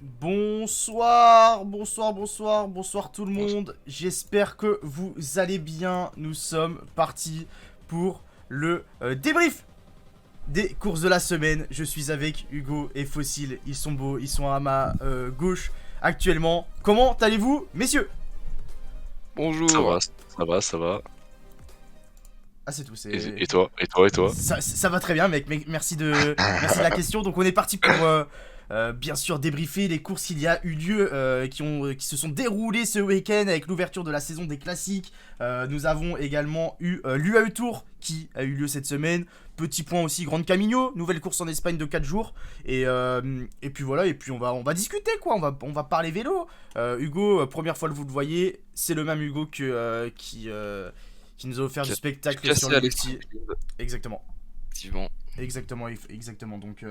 Bonsoir tout le monde. J'espère que vous allez bien. Nous sommes partis pour le débrief des courses de la semaine. Je suis avec Hugo et Fossile. Ils sont beaux, ils sont à ma gauche actuellement. Comment allez-vous, messieurs? Ça Bonjour. va, ça va, ça va. Ah, c'est tout, Et, c'est... et toi, et toi, et toi? Ça va très bien, mec. Merci de la question. Donc, on est parti pour, bien sûr, débriefer les courses qu'il y a eu lieu, qui se sont déroulées ce week-end avec l'ouverture de la saison des classiques. Nous avons également eu l'UAE Tour qui a eu lieu cette semaine. Petit point aussi, Grande Camino, nouvelle course en Espagne de 4 jours. Et puis voilà, et puis on va discuter quoi, on va parler vélo. Hugo, première fois que vous le voyez, c'est le même Hugo qui nous a offert du spectacle sur Cassé le à multi. l'extrême. Exactement. Effectivement. Exactement. Donc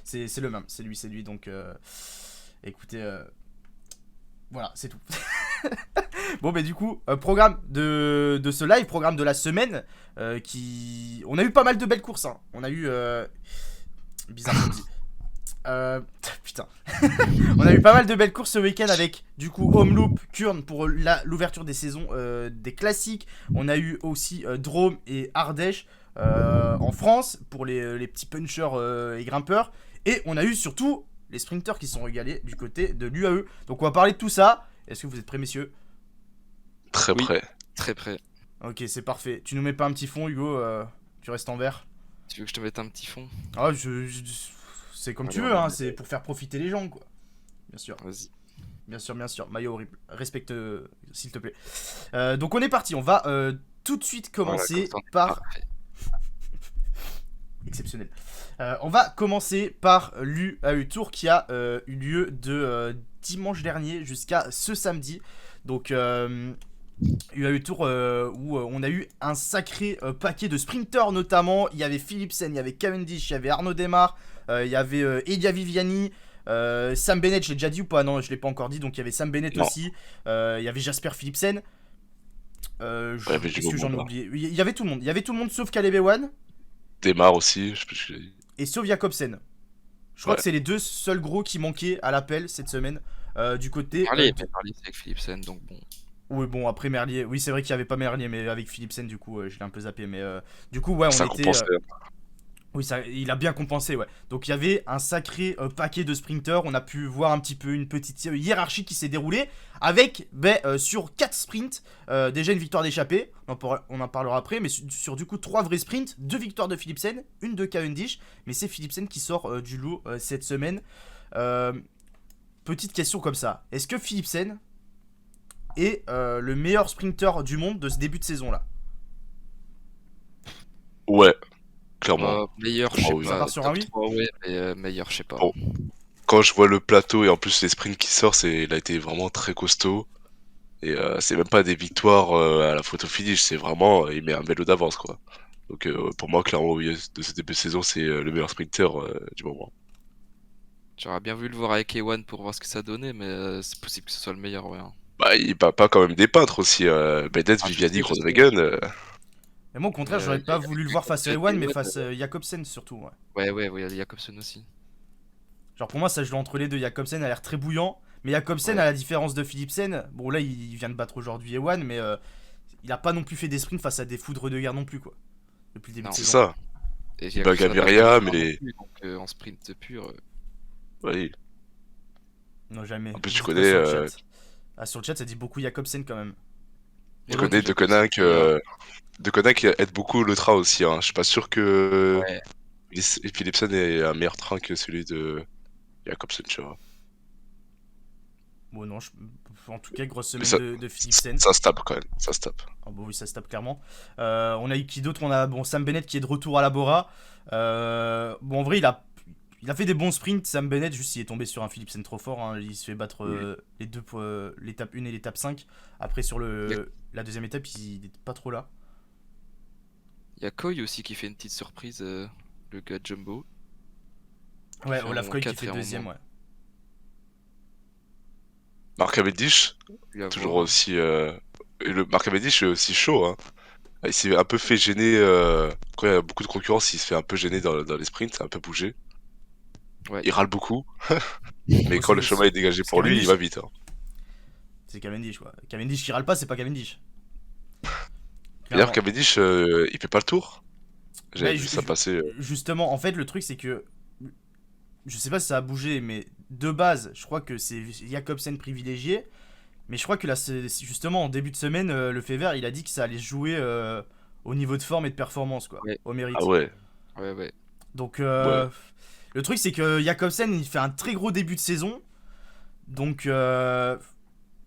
c'est le même, c'est lui. Donc écoutez, voilà, c'est tout. Bon, mais du coup, programme de ce live, programme de la semaine, on a eu pas mal de belles courses. Hein. On a eu bizarre comme dit. Putain. On a eu pas mal de belles courses ce week-end avec du coup Home Loop, Kurn pour l'ouverture des saisons des classiques. On a eu aussi Drôme et Ardèche en France pour les petits punchers et grimpeurs. Et on a eu surtout les sprinters qui sont régalés du côté de l'UAE. Donc on va parler de tout ça. Est-ce que vous êtes prêts, messieurs? Très Oui. près. Très près. Ok, c'est parfait. Tu nous mets pas un petit fond, Hugo, tu restes en vert. Tu veux que je te mette un petit fond? Ah, c'est comme tu Alors, veux, hein, c'est pour faire profiter les gens, quoi. Bien sûr. Vas-y. Bien sûr, maillot horrible. Respecte, s'il te plaît. Donc on est parti, on va tout de suite commencer Voilà, comme ça, on est par... parfait. Exceptionnel. On va commencer par l'UAE Tour qui a eu lieu de dimanche dernier jusqu'à ce samedi. Donc UAE Tour où on a eu un sacré paquet de sprinters notamment. Il y avait Philipsen, il y avait Cavendish, il y avait Arnaud Démare, il y avait Elia Viviani. Sam Bennett, je l'ai déjà dit ou pas? Non, je l'ai pas encore dit. Donc il y avait Sam Bennett Non. aussi. Il y avait Jasper Philipsen. Ouais, mais du Est-ce que j'en ai moment, là. oublié? Il y avait tout le monde. Il y avait tout le monde sauf Caleb Ewan Démarre aussi, je sais plus ce que j'ai dit. et sauf Jacobsen. Je crois Ouais. que c'est les deux seuls gros qui manquaient à l'appel cette semaine. Du côté. Merlier, mais Merlier, c'est avec Philipsen, donc bon. Oui, bon, après Merlier. Oui, c'est vrai qu'il n'y avait pas Merlier, mais avec Philipsen, du coup, je l'ai un peu zappé. Mais du coup, ouais, on Ça était. compensait. Oui, ça, il a bien compensé, ouais. Donc il y avait un sacré paquet de sprinters. On a pu voir un petit peu une petite hiérarchie qui s'est déroulée avec, sur 4 sprints, déjà une victoire d'échappée. On en parlera après, mais sur du coup 3 vrais sprints, 2 victoires de Philipsen, une de Cavendish. Mais c'est Philipsen qui sort du lot cette semaine. Euh, Petite question comme ça. Est-ce que Philipsen est le meilleur sprinter du monde de ce début de saison là? Ouais, clairement. Meilleur, je Ah sais oui. Ça pas. part sur un Top oui? 3, ouais, mais meilleur, je sais pas. Bon, quand je vois le plateau et en plus les sprints qui sortent, il a été vraiment très costaud. Et c'est même pas des victoires à la photo finish, c'est vraiment, il met un vélo d'avance, quoi. Donc pour moi, clairement, oui, de ce début de saison, c'est le meilleur sprinter du moment. J'aurais bien voulu le voir avec Ewan pour voir ce que ça donnait, mais c'est possible que ce soit le meilleur, ouais. Hein. Bah, il bat pas quand même des peintres aussi. Bennett, Ah, Viviani, je sais. Groenewegen. Et moi, au contraire, Mais, j'aurais pas y a voulu le plus voir face à Viviani Ewan, et mais Ewan, face à Jacobsen surtout. Ouais. ouais, il y a Jacobsen aussi. Genre pour moi, ça joue entre les deux. Jacobsen a l'air très bouillant, mais Jacobsen, Ouais. à la différence de Philipsen, bon là, il vient de battre aujourd'hui Ewan, mais il a pas non plus fait des sprints face à des foudres de guerre non plus, quoi. Depuis le début Non. de C'est saison. ça. Et Il bat Jacobsen a pas fait Gaviria, victoire non mais plus, donc en sprint pur. oui. Non, jamais. En plus, Vous tu dites quoi connais, sur le chat? Ah, sur le chat, ça dit beaucoup Jacobsen quand même. tu Hello. connais De Koninck aide beaucoup le train aussi. Hein. Je suis pas sûr que Ouais. Philipsen ait un meilleur train que celui de Jacobsen, tu vois. Bon, non, en tout cas, grosse Mais semaine de Philipsen. ça se tape quand même, ça se tape. Ah bah oui, ça se tape clairement. On a eu qui d'autre? On a bon, Sam Bennett qui est de retour à la Bora. Bon, en vrai, il a fait des bons sprints. Sam Bennett, juste il est tombé sur un Philipsen trop fort. Hein. Il se fait battre les deux pour l'étape 1 et l'étape 5. Après, sur la deuxième étape, il n'était pas trop là. Il y a Koy aussi qui fait une petite surprise, le gars de Jumbo. Ouais, fait Olaf un Koy qui 4 fait et un deuxième, moment. ouais. Mark Cavendish, Lui à toujours voir. aussi. Et le Mark Cavendish est aussi chaud. Hein. Il s'est un peu fait gêner. Quand il y a beaucoup de concurrence, il se fait un peu gêner dans les sprints, un peu bougé. Ouais. Il râle beaucoup. Mais Bon, quand le chemin est dégagé pour lui, il va vite. Hein. C'est Cavendish, quoi. Cavendish qui râle pas, c'est pas Cavendish. D'ailleurs, Clairement. Cavendish, il fait pas le tour. J'avais Bah, vu ça passer. justement, en fait, le truc, c'est que. Je sais pas si ça a bougé, mais de base, je crois que c'est Jakobsen privilégié. Mais je crois que là, justement, en début de semaine, le Fever, il a dit que ça allait se jouer au niveau de forme et de performance, quoi. Ouais. Au mérite. Ah ouais. Ouais. Donc, Ouais. le truc, c'est que Jakobsen, il fait un très gros début de saison. Donc,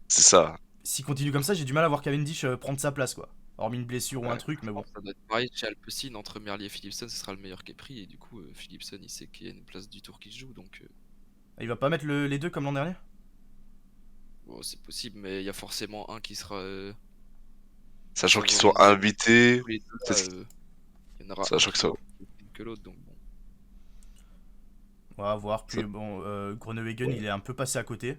C'est ça. s'il continue comme ça, j'ai du mal à voir Cavendish prendre sa place, quoi. Hormis une blessure ou un Ouais. truc, mais bon. Ça doit être pareil chez Alpecin, entre Merlier et Philipsen, ce sera le meilleur qui est pris. Et du coup, Philipsen, il sait qu'il y a une place du tour qui se joue. Donc, Il va pas mettre les deux comme l'an dernier? bon, c'est possible, mais il y a forcément un qui sera. Sachant qu'ils sont favorisé. invités. Tous les deux, là, c'est- il y en aura Sachant un que qui ça. va plus que l'autre. Donc, bon. On va voir. Puis Ça- bon, Groenewegen, il est un peu passé à côté.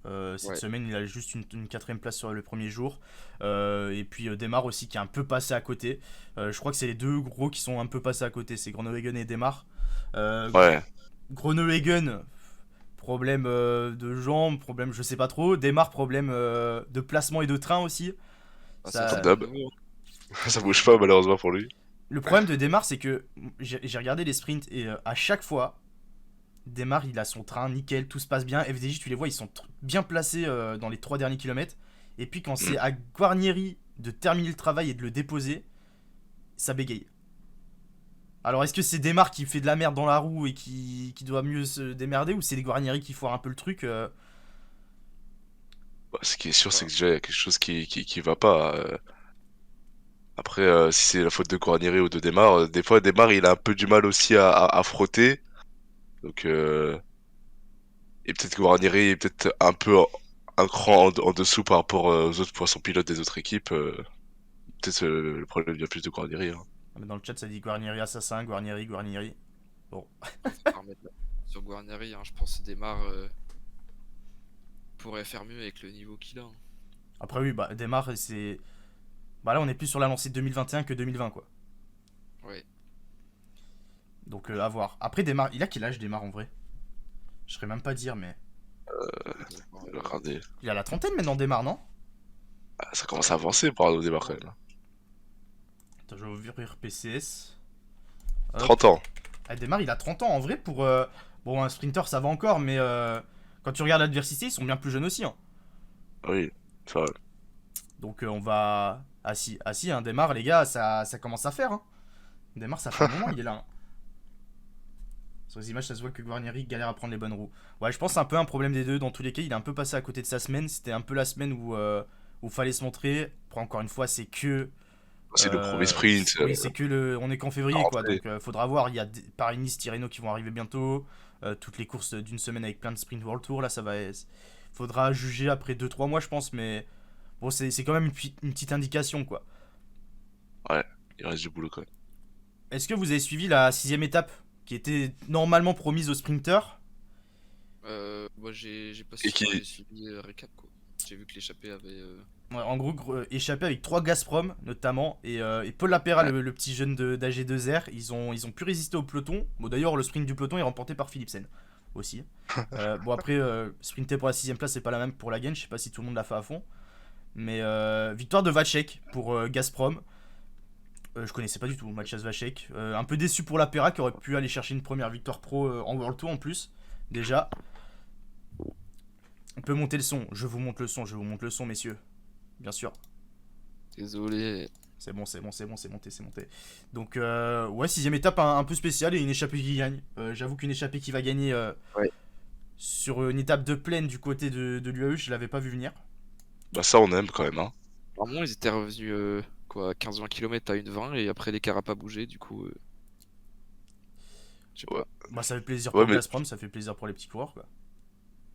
Cette Ouais. semaine, il a juste une quatrième place sur le premier jour. Et puis Demar aussi qui est un peu passé à côté. Je crois que c'est les deux gros qui sont un peu passés à côté. C'est Groenewegen et Demar. Ouais. Groenewegen, problème de jambes, problème je sais pas trop. Demar, problème de placement et de train aussi. Ah, Ça- ça, Comme d'hab. Ça bouge pas malheureusement pour lui. Le problème de Demar, c'est que j'ai regardé les sprints et à chaque fois, Demar, il a son train, nickel, tout se passe bien. FDJ, tu les vois, ils sont bien placés dans les 3 derniers kilomètres. Et puis quand c'est à Guarnieri de terminer le travail et de le déposer, ça bégaye. Alors est-ce que c'est Demar qui fait de la merde dans la roue et qui doit mieux se démerder, ou c'est les Guarnieri qui foirent un peu le truc Bah, ce qui est sûr, c'est que déjà, il y a quelque chose qui va pas. Après, si c'est la faute de Guarnieri ou de Demar, des fois, Demar, il a un peu du mal aussi à frotter. Donc, et peut-être que Guarnieri est peut-être un peu un cran en dessous par rapport aux autres poissons pilotes des autres équipes. Peut-être le problème vient plus de Guarnieri. Hein. Dans le chat, ça dit Guarnieri assassin, Guarnieri. Faut pas remettre sur Guarnieri, hein, je pense que Demar pourrait faire mieux avec le niveau qu'il a. Hein. Après oui, bah Demar, c'est... Bah là, on est plus sur la lancée de 2021 que 2020, quoi. Ouais. Donc à voir. Après, Demar, il a quel âge Demar en vrai? Je saurais même pas dire, mais... Regardez. Il a la trentaine maintenant, Demar, non? Ah, ça commence à avancer pour un Demar quand même. Attends, je vais ouvrir PCS. Hop. 30 ans. Ah, Demar, il a 30 ans en vrai pour... Bon, un sprinter, ça va encore, mais quand tu regardes l'adversité, ils sont bien plus jeunes aussi. Hein. Oui, c'est vrai. Donc on va... Ah si, hein, Demar, les gars, ça commence à faire. Hein. Demar, ça fait un moment, il est là. Hein. Sur les images, ça se voit que Guarnieri galère à prendre les bonnes roues. Ouais, je pense que c'est un peu un problème des deux. Dans tous les cas, il est un peu passé à côté de sa semaine. C'était un peu la semaine où fallait se montrer. Après, encore une fois, c'est que... C'est le premier sprint. Oui, c'est que on est qu'en février, quoi. rentrée. Donc faudra voir. Il y a Paris-Nice, Tirreno qui vont arriver bientôt. Toutes les courses d'une semaine avec plein de sprint World Tour. Là, ça va... Faudra juger après 2-3 mois, je pense. Mais bon, c'est quand même une petite indication, quoi. Ouais, il reste du boulot quand même. Est-ce que vous avez suivi la 6ème étape qui était normalement promise aux sprinters? Moi j'ai pas Et qui- j'ai suivi récap quoi. J'ai vu que l'échappée avait. Ouais, en gros, échappé avec 3 Gazprom notamment et Paul Lapera, Ouais. le petit jeune d'AG2R, ils ont pu résister au peloton. Bon, d'ailleurs, le sprint du peloton est remporté par Philipsen aussi. Bon, après, sprinter pour la 6ème place, c'est pas la même pour la gain. Je sais pas si tout le monde l'a fait à fond. Mais victoire de Vacek pour Gazprom. Je connaissais pas du tout Mathias Vacek. Un peu déçu pour Lapera qui aurait pu aller chercher une première victoire pro en World Tour en plus. Déjà. On peut monter le son. Je vous montre le son, messieurs. Bien sûr. Désolé. C'est bon, c'est monté. Donc, ouais, 6ème étape un peu spéciale et une échappée qui gagne. J'avoue qu'une échappée qui va gagner Ouais. sur une étape de plaine du côté de l'UAE, je l'avais pas vu venir. Bah ça, on aime quand même. Hein. Normalement, ils étaient revenus quoi, 15-20 km à 1,20 et après l'écart a pas bougé, du coup. Je sais pas. Bah, ça fait plaisir Ouais, pour mais- Gazprom, ça fait plaisir pour les petits coureurs, quoi.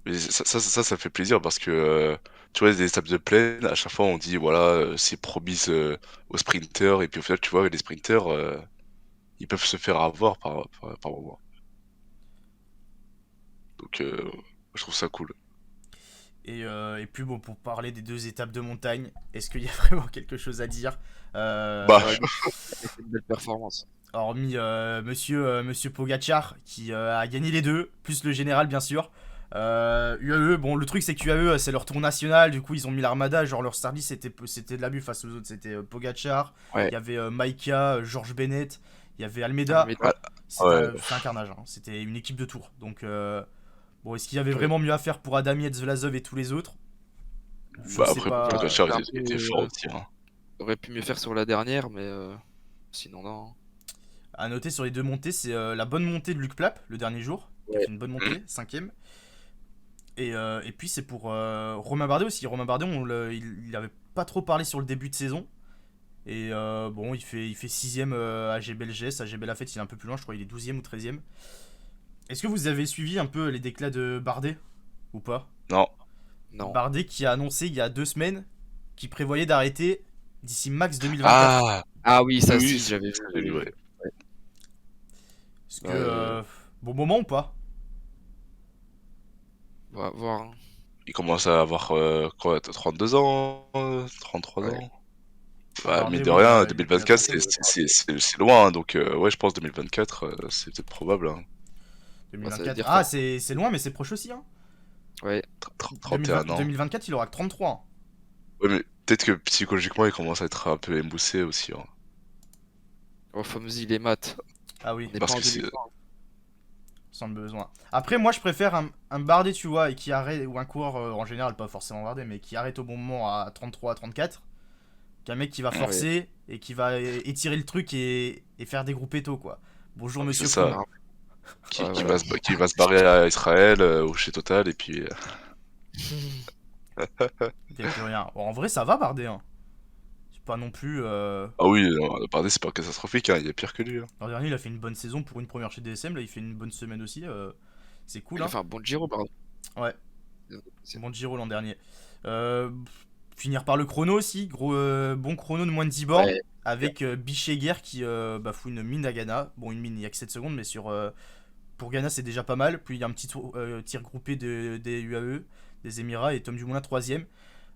Mais ça fait plaisir parce que tu vois, les étapes de plaine, à chaque fois on dit voilà, c'est promis aux sprinters, et puis au final, tu vois, les sprinters ils peuvent se faire avoir par moment. Donc, je trouve ça cool. Et puis, bon, pour parler des 2 étapes de montagne, est-ce qu'il y a vraiment quelque chose à dire Bah, C'est une belle performance. Hormis monsieur Pogacar qui a gagné les deux, plus le général, bien sûr. UAE, bon, le truc c'est que UAE c'est leur tour national, du coup ils ont mis l'armada, genre leur star list c'était de l'abus face aux autres, c'était Pogacar, Ouais. il y avait Maika, George Bennett, il y avait Almeida, Almeida. Ouais. c'était un carnage, hein. C'était une équipe de tour. Donc, bon, est-ce qu'il y avait Ouais. vraiment mieux à faire pour Adam Yates, Vlasov et tous les autres? Je Bah sais après, pas. Pogacar, un il était peu, fort aussi. Hein. aurait pu mieux faire sur la dernière, mais sinon non. À noter sur les deux montées, c'est la bonne montée de Luc Plap le dernier jour, qui a Ouais. fait une bonne montée, cinquième. Et puis c'est pour Romain Bardet aussi. Romain Bardet, il avait pas trop parlé sur le début de saison. Et bon, il fait 6ème à GB LGS, à GB La Fête, il est un peu plus loin, je crois, il est 12ème ou 13ème. Est-ce que vous avez suivi un peu les déclats de Bardet ou pas? Non. Non. Bardet qui a annoncé il y a 2 semaines qu'il prévoyait d'arrêter d'ici max 2024. Ah Ah oui, ça oui, si, j'avais j'ai vu. vu, ouais. Est-ce que. Ouais. Bon moment ou pas? On va voir. Hein. Il commence à avoir quoi, 32 ans, 33 Ouais. ans. Ouais, Bardet, mais de oui, rien, il a 2024, tenté, c'est loin, hein, donc ouais, je pense 2024, c'est peut-être probable. Hein. Bah, ça veut 2024. dire Ah, quoi? c'est loin, mais c'est proche aussi. Hein. Ouais. 31 ans. 2024, il aura que 33 ans. Ouais, mais peut-être que psychologiquement, il commence à être un peu émoussé aussi. Hein. Oh, Fomzi, les maths. Ah oui, On n'est Parce pas en que c'est. 2020. sans le besoin. Après, moi, je préfère un Bardet, tu vois, et qui arrête, ou un coureur en général, pas forcément Bardet, mais qui arrête au bon moment à 33, à 34, qu'un mec qui va Ouais. forcer et qui va étirer le truc et faire des groupes éto, quoi. Bonjour, C'est monsieur ça. Froome. Qui, Ouais, qui voilà. qui va se barrer à Israël ou chez Total, et puis. Il y a plus rien. Bon, en vrai, ça va, Bardet. Hein. C'est pas non plus. Ah oui, pardon, c'est pas catastrophique, hein, il y a pire que lui. Hein. L'an dernier, il a fait une bonne saison pour une première chez DSM. Là, il fait une bonne semaine aussi. C'est cool. Il a Hein. fait un bon Giro, pardon. Ouais, C'est bon Giro l'an dernier. Euh, Finir par le chrono aussi. Gros, bon chrono de moins de 10 bornes. Ouais. Avec Bicheguer qui fout une mine à Ghana. Bon, une mine, il y a que 7 secondes, mais pour Ghana, c'est déjà pas mal. Puis il y a un petit tir groupé des UAE, des Émirats, et Tom Dumoulin 3ème.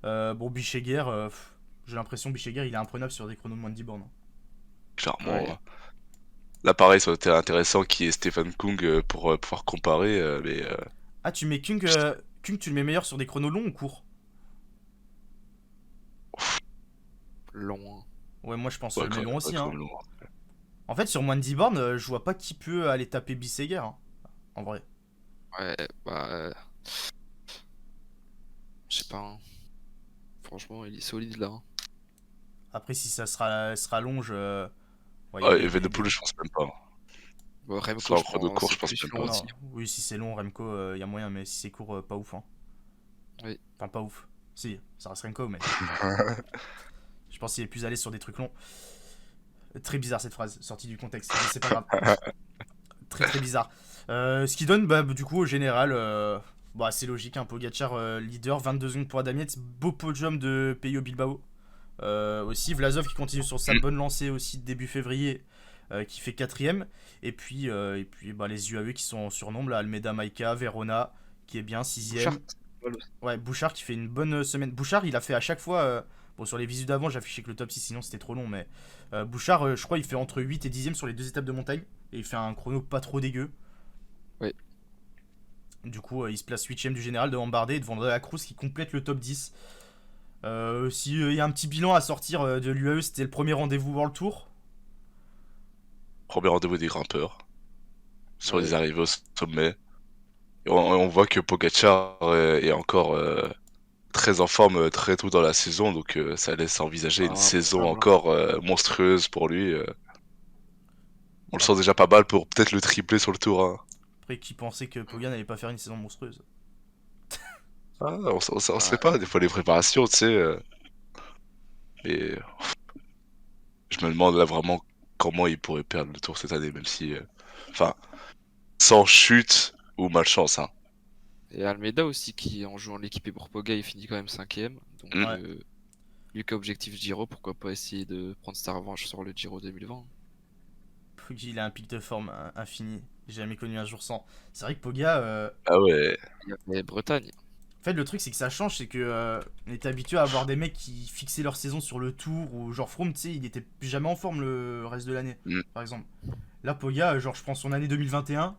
Bon, Bicheguer, j'ai l'impression Bicheguer, il est imprenable sur des chronos de moins de 10 bornes. Hein. Clairement. Ouais. Hein. Là, pareil, ça aurait été intéressant qu'il y ait Stephen Kung pour pouvoir comparer, mais. Ah, tu mets Kung, Kung, tu le mets meilleur sur des chronos longs ou courts? Long. Ouais, moi je pense Ouais, le mets long aussi. quand Hein. même long. En fait, sur moins de 10 bornes, je vois pas qui peut aller taper Bicheguer. Hein. En vrai. Ouais, bah. Je sais pas. Hein. Franchement, il est solide là. Hein. Après, si ça se rallonge. Ouais, il y a Ah, des- Evenepoel, je pense même pas. Bon, Remco, Soit en je chrono pense, court, c'est je pense plus même long pas. aussi. Non, oui, si c'est long, Remco, il y a moyen, mais si c'est court, pas ouf. Hein. Oui. Enfin, pas ouf. Si, ça reste Remco, mais je pense qu'il est plus allé sur des trucs longs. Très bizarre cette phrase, sortie du contexte, mais c'est pas grave. Très très bizarre. Ce qui donne, du coup, au général, c'est logique. Hein, Pogacar leader, 22 secondes pour Adam Yates, beau podium de Peyo Bilbao. Aussi, Vlasov qui continue sur sa bonne lancée aussi de début février, qui fait 4ème. Et puis les UAE qui sont en surnombre, là, Almeida, Maika, Verona, qui est bien 6ème. Ouais, Bouchard qui fait une bonne semaine. Bouchard, il a fait à chaque fois. Bon, sur les visus d'avant, j'affichais que le top 6, sinon c'était trop long. Mais Bouchard, je crois, il fait entre 8 et 10ème sur les 2 étapes de montagne. Et il fait un chrono pas trop dégueu. Oui. Du coup, il se place 8ème du général devant Bardet et devant De La Cruz qui complète le top 10. S'il y a un petit bilan à sortir de l'UAE, c'était le premier rendez-vous World Tour. Premier rendez-vous des grimpeurs. Sur Ouais. les arrivées au sommet. Et on voit que Pogacar est encore très en forme très tôt dans la saison, donc ça laisse envisager une saison encore monstrueuse pour lui. On le sent déjà pas mal pour peut-être le tripler sur le tour. Hein. Après, qui pensait que Pogan n'allait pas faire une saison monstrueuse. Ah, on sait pas, des fois les préparations, tu sais. Mais je me demande là vraiment comment il pourrait perdre le tour cette année, même si. Enfin, sans chute ou malchance. Hein. Et Almeida aussi, qui en jouant l'équipe pour Poga, il finit quand même 5ème. Donc, Mm. lui qui a objectif Giro, pourquoi pas essayer de prendre sa revanche sur le Giro 2020. Il a un pic de forme infini. J'ai jamais connu un jour sans. C'est vrai que Poga. Ah ouais. Il y avait Bretagne. En fait, le truc, c'est que ça change, c'est que on était habitué à avoir des mecs qui fixaient leur saison sur le tour, ou genre Froome, tu sais, il était jamais en forme le reste de l'année, Mm. par exemple. Là, Poga, genre, je prends son année 2021,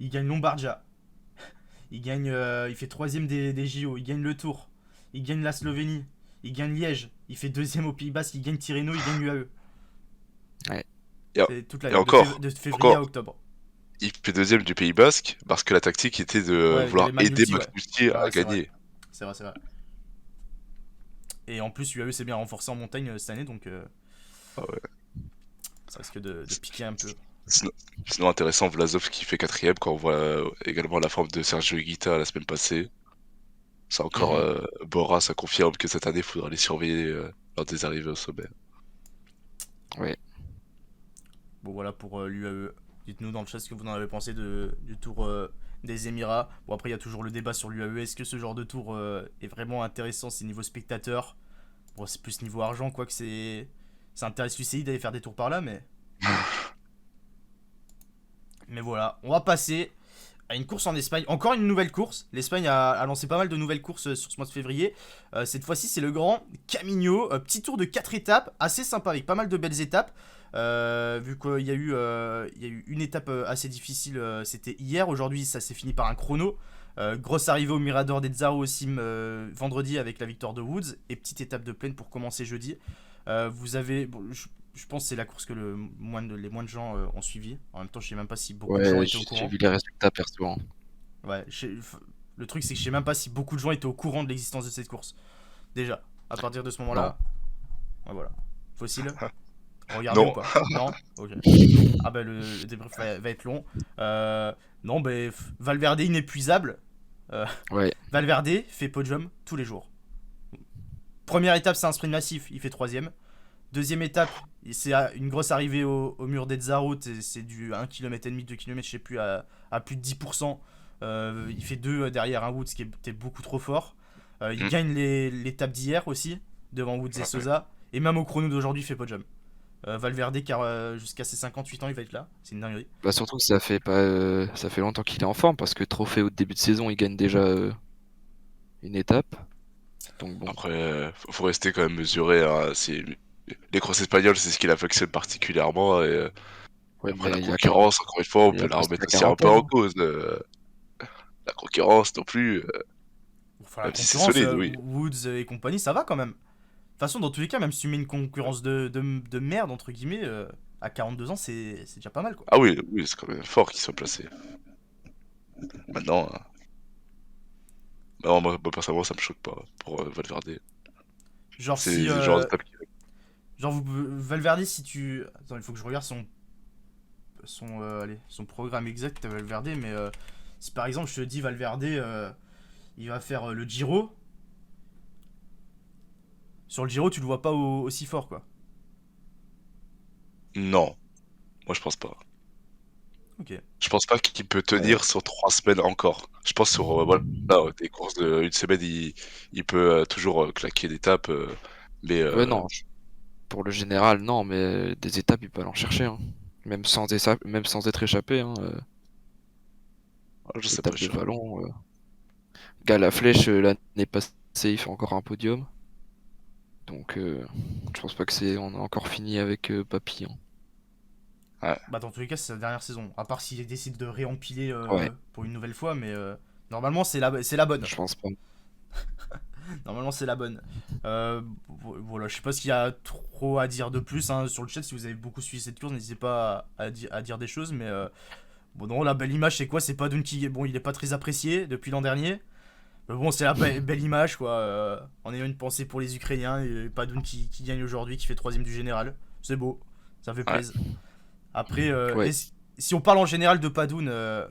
il gagne Lombardia. il fait troisième des JO, il gagne le Tour, il gagne la Slovénie, il gagne Liège, il fait deuxième au Pays Basque, il gagne Tirreno, il gagne l'UAE. Ouais. Et, C'est toute et l'année, encore, de février à encore, octobre. il fait deuxième du Pays Basque parce que la tactique était de Ouais, il y vouloir avait aider Magnulti, ouais. McNulty à Ouais, c'est vrai. gagner. C'est vrai, c'est vrai. Et en plus, l'UAE s'est bien renforcé en montagne cette année, donc Ah ouais. ça risque de piquer un peu. Sinon, sinon, intéressant, Vlasov qui fait quatrième quand on voit également la forme de Sergio Higuita la semaine passée. C'est encore Bora, ça confirme que cette année, il faudra les surveiller lors des arrivées au sommet. Ouais. Bon, voilà pour l'UAE. Dites-nous dans le chat ce que vous en avez pensé du tour des Émirats. Bon, après, il y a toujours le débat sur l'UAE. Est-ce que ce genre de tour est vraiment intéressant? C'est niveau spectateur. Bon, c'est plus niveau argent, quoi, que c'est. Ça intéresse l'UCI d'aller faire des tours par là, mais. Mais voilà, on va passer à une course en Espagne. Encore une nouvelle course. L'Espagne a lancé pas mal de nouvelles courses sur ce mois de février. Cette fois-ci, c'est le Grand Camino. Petit tour de 4 étapes, assez sympa avec pas mal de belles étapes. Vu qu'il y a eu une étape assez difficile, c'était hier. Aujourd'hui, ça s'est fini par un chrono. Grosse arrivée au Mirador des Zaro aussi vendredi avec la victoire de Woods. Et petite étape de plaine pour commencer jeudi. Vous avez. Bon, je pense que c'est la course que les moins de gens ont suivi. En même temps, je sais même pas si beaucoup de gens Ouais, étaient au j'ai courant. vu les résultats perso, hein. Ouais, le truc c'est que je sais même pas si beaucoup de gens étaient au courant de l'existence de cette course. Déjà, à partir de ce moment-là. Ouais, voilà. Fossile. Regardez Non. ou pas? Non. Ok. Ah bah le débrief va être long. Non, bah Valverde inépuisable. Ouais. Valverde fait podium tous les jours. Première étape, c'est un sprint massif, il fait troisième. Deuxième étape, c'est une grosse arrivée au mur des Zarout, c'est du 1,5 km, 2 km, je sais plus, à plus de 10%. Il fait deux derrière un Woods qui était beaucoup trop fort. Il gagne l'étape d'hier aussi, devant Woods et Sosa. Et même au chrono d'aujourd'hui, il fait podium. Valverde, car jusqu'à ses 58 ans, il va être là. C'est une dinguerie. Bah surtout que ça fait pas, ça fait longtemps qu'il est en forme parce que trophée au début de saison, il gagne déjà une étape. Donc bon. Après, faut rester quand même mesuré. Hein. Les crosses espagnoles, c'est ce qui l'affectionne particulièrement. Et Ouais, après, mais la concurrence, encore une fois, on peut la remettre aussi un peu en cause. La concurrence non plus, Enfin, la même si c'est concurrence, solide, oui. Woods et compagnie, ça va quand même. De toute façon, dans tous les cas, même si tu mets une concurrence de merde, entre guillemets, à 42 ans, c'est déjà pas mal, quoi. Ah oui, oui, c'est quand même fort qu'ils soient placés. Maintenant, non, moi, personnellement, ça me choque pas pour Valverde. Genre, C'est si. le genre d'étape qui. Genre, Valverde, si tu. Attends, il faut que je regarde son programme exact, Valverde, mais si par exemple, je te dis Valverde, il va faire le Giro. Sur le Giro, tu le vois pas aussi fort, quoi. Non, moi je pense pas. Ok. Je pense pas qu'il peut tenir sur 3 semaines encore. Je pense sur voilà, des courses de une semaine, il peut toujours claquer d'étapes, mais Ouais, non. Pour le général, non, mais des étapes, il peut aller en chercher, hein. Même sans être échappé, hein. je sais pas. Étape de Vallon. Gars, la flèche, l'année passée, il fait encore un podium. Donc, je pense pas que on a encore fini avec Papy, hein. Ouais. Bah, dans tous les cas, c'est sa dernière saison. À part s'il décide de réempiler Ouais. pour une nouvelle fois, mais normalement, c'est la bonne. Je pense pas. Normalement, c'est la bonne. Voilà, je sais pas ce qu'il y a trop à dire de plus hein, sur le chat. Si vous avez beaucoup suivi cette course, n'hésitez pas à dire des choses. Mais bon, non, la belle image, c'est quoi? C'est Padoun qui. Bon, il est pas très apprécié depuis l'an dernier. Mais bon, c'est la belle image, quoi. En ayant une pensée pour les Ukrainiens. Et Padoun qui gagne aujourd'hui, qui fait troisième du général. C'est beau. Ça fait plaisir. Après, Ouais. si on parle en général de Padoun,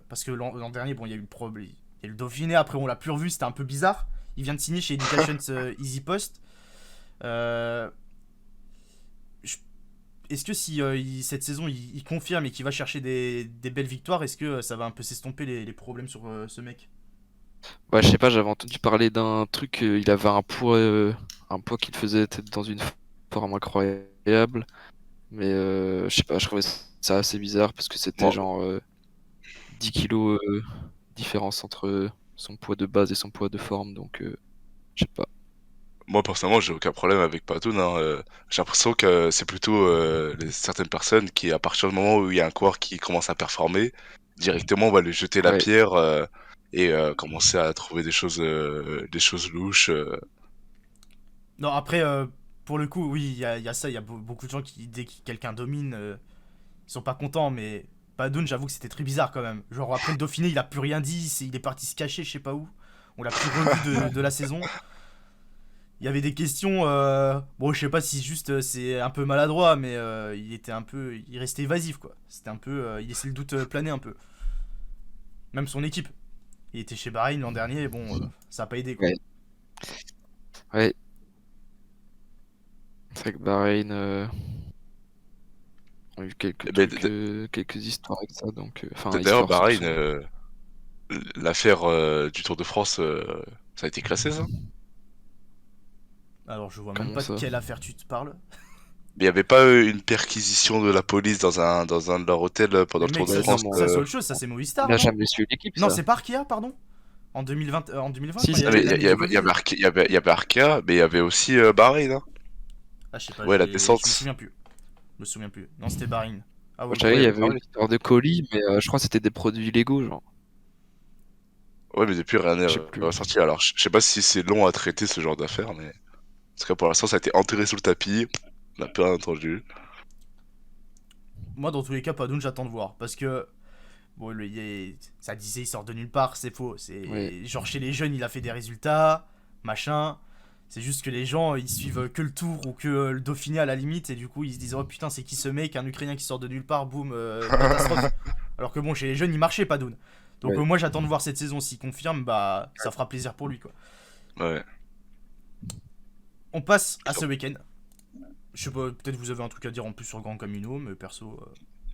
parce que l'an dernier, bon, il y a eu le problème. Il y a eu le Dauphiné, après on l'a plus revu, c'était un peu bizarre. Il vient de signer chez Education Easy Post. Est-ce que si cette saison il confirme et qu'il va chercher des belles victoires, est-ce que ça va un peu s'estomper les problèmes sur ce mec? Ouais, je sais pas, j'avais entendu parler d'un truc, il avait un poids qui le faisait être dans une forme incroyable. Mais je sais pas, je trouvais ça assez bizarre parce que c'était Bon. genre 10 kilos différence entre son poids de base et son poids de forme, donc je sais pas. Moi personnellement, j'ai aucun problème avec Patoun. Hein. J'ai l'impression que c'est plutôt certaines personnes qui, à partir du moment où il y a un coureur qui commence à performer, directement on va lui jeter la Ouais. pierre et commencer à trouver des choses louches. Non, après, pour le coup, oui, il y a ça. Il y a beaucoup de gens qui, dès que quelqu'un domine, ils sont pas contents. Mais Padoun, j'avoue que c'était très bizarre quand même. Genre, après le Dauphiné, il a plus rien dit. Il est parti se cacher, je sais pas où. On l'a plus revu de la saison. Il y avait des questions. Bon, je sais pas si juste c'est un peu maladroit, mais il était un peu. Il restait évasif, quoi. C'était un peu. Il laissait le doute planer un peu. Même son équipe. Il était chez Bahreïn l'an dernier. Bon, ça a pas aidé, quoi. Ouais. Ouais. C'est vrai que Bahreïn a eu Eh ben, quelques histoires avec ça, donc enfin d'ailleurs, histoire Bahreïn, soupçon. l'affaire du Tour de France, ça a été classé, ça? Alors, je vois même Comment pas de ça? quelle affaire tu te parles. Mais il y avait pas une perquisition de la police dans un de leurs hôtels pendant Mais le Tour mec, de Mais ça, non, France? moi, ça c'est autre chose, ça c'est Movistar, il a non? jamais su l'équipe Non, ça. c'est pas Arkea, pardon. En 2020, Si, quand il y Ah, a mais eu l'année du Covid. il y avait Arkea, mais il y avait aussi Bahreïn, hein. Ah, je sais pas, Ouais, la je me descente. souviens plus. Je me souviens plus. Non, c'était Bahreïn. Ah Moi, ouais, je bon. savais, il Ouais, y mais avait une Bahreïn. histoire de colis, mais je crois que c'était des produits légaux, genre. Ouais, mais depuis, rien n'est Je sais plus. ressorti. Alors, je sais pas si c'est long à traiter ce genre d'affaires, mais en tout cas, pour l'instant, ça a été enterré sous le tapis. On n'a plus rien entendu. Moi, dans tous les cas, Padoun, j'attends de voir. Parce que, bon, ça disait, il sort de nulle part, c'est faux. Ouais. C'est genre chez les jeunes, il a fait des résultats, machin. C'est juste que les gens, ils suivent que le Tour ou que le Dauphiné à la limite, et du coup, ils se disent, oh putain, c'est qui ce mec, un Ukrainien qui sort de nulle part, boum, catastrophe. Alors que bon, chez les jeunes, il marchait, Padoun. Donc Ouais. moi, j'attends de voir cette saison. S'il confirme, bah, ça fera plaisir pour lui, quoi. Ouais. On passe à ce week-end. Je sais pas, peut-être vous avez un truc à dire en plus sur Grand Camino, mais perso,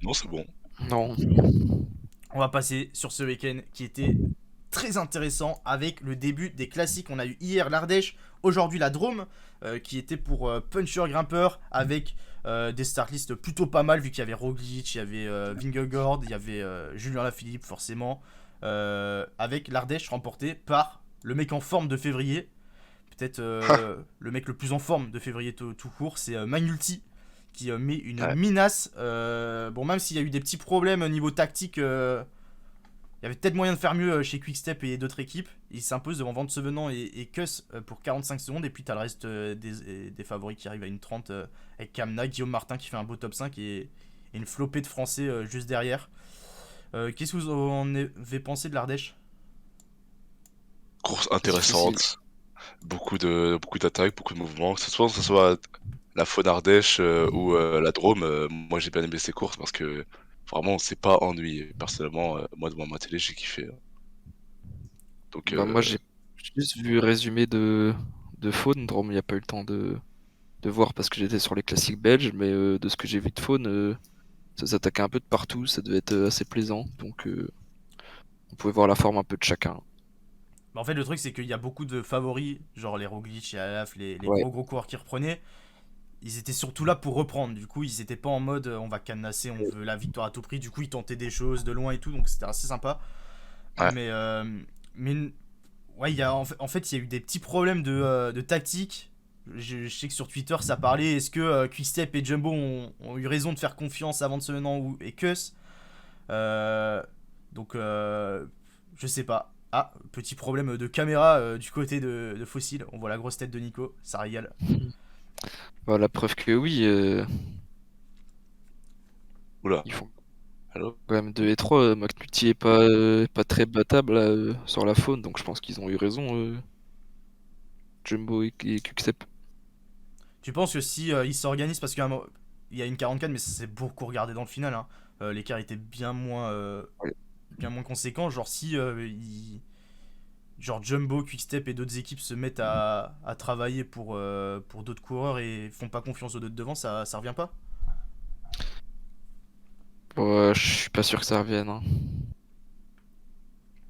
Non, c'est bon. Non. on va passer sur ce week-end qui était très intéressant avec le début des classiques. On a eu hier l'Ardèche, aujourd'hui la Drôme, qui était pour puncher grimpeur avec des start list plutôt pas mal vu qu'il y avait Roglic, il y avait Vingegaard, il y avait Julien Lafilippe forcément, avec l'Ardèche remporté par le mec en forme de février, peut-être le mec le plus en forme de février tout court, c'est Magnulti qui met une Ouais. minace. Bon, même s'il y a eu des petits problèmes au niveau tactique, il y avait peut-être moyen de faire mieux chez Quickstep et d'autres équipes. Il s'impose devant Van Sevenant et Kuss pour 45 secondes. Et puis t'as le reste des favoris qui arrivent à une 30 avec Kamna, Guillaume Martin qui fait un beau top 5 et une flopée de Français juste derrière. Qu'est-ce que vous en avez pensé de l'Ardèche? Course Difficile. intéressante. Beaucoup d'attaques, beaucoup de mouvements. Que ce soit la Faune Ardèche ou la Drôme, moi j'ai bien aimé ces courses parce que vraiment, c'est pas ennuyé. Personnellement, moi devant ma télé, j'ai kiffé, hein. Donc, Bah moi j'ai juste vu le résumé de Faune, Drôme, il n'y a pas eu le temps de voir parce que j'étais sur les classiques belges, mais de ce que j'ai vu de Faune, ça s'attaquait un peu de partout, ça devait être assez plaisant, donc on pouvait voir la forme un peu de chacun. Bah, en fait, le truc, c'est qu'il y a beaucoup de favoris, genre les Roglic et Alaf, les Ouais, gros coureurs qui reprenaient. Ils étaient surtout là pour reprendre. Du coup, ils étaient pas en mode on va canasser, on veut la victoire à tout prix. Du coup, ils tentaient des choses de loin et tout, donc c'était assez sympa. ouais. Mais, mais ouais, en fait, il y a eu des petits problèmes de tactique. Je sais que sur Twitter, ça parlait. Est-ce que Quickstep et Jumbo ont eu raison de faire confiance avant de se mener et Kuss Euh, Donc, je sais pas. Ah, petit problème de caméra du côté de Fossil. On voit la grosse tête de Nico. Ça régale. bah, la preuve que oui, Oula, ils font allô? quand même 2 et 3. McNulty est pas très battable là, sur la faune, donc je pense qu'ils ont eu raison, Jumbo et Quickstep. Tu penses que si ils s'organisent, parce qu'il y a une 44, mais ça s'est beaucoup regardé dans le final, hein, l'écart était Ouais. bien moins conséquent. Genre, si genre Jumbo, Quickstep et d'autres équipes se mettent à travailler pour d'autres coureurs et font pas confiance aux deux de devant, ça revient pas? Ouais, je suis pas sûr que ça revienne, hein.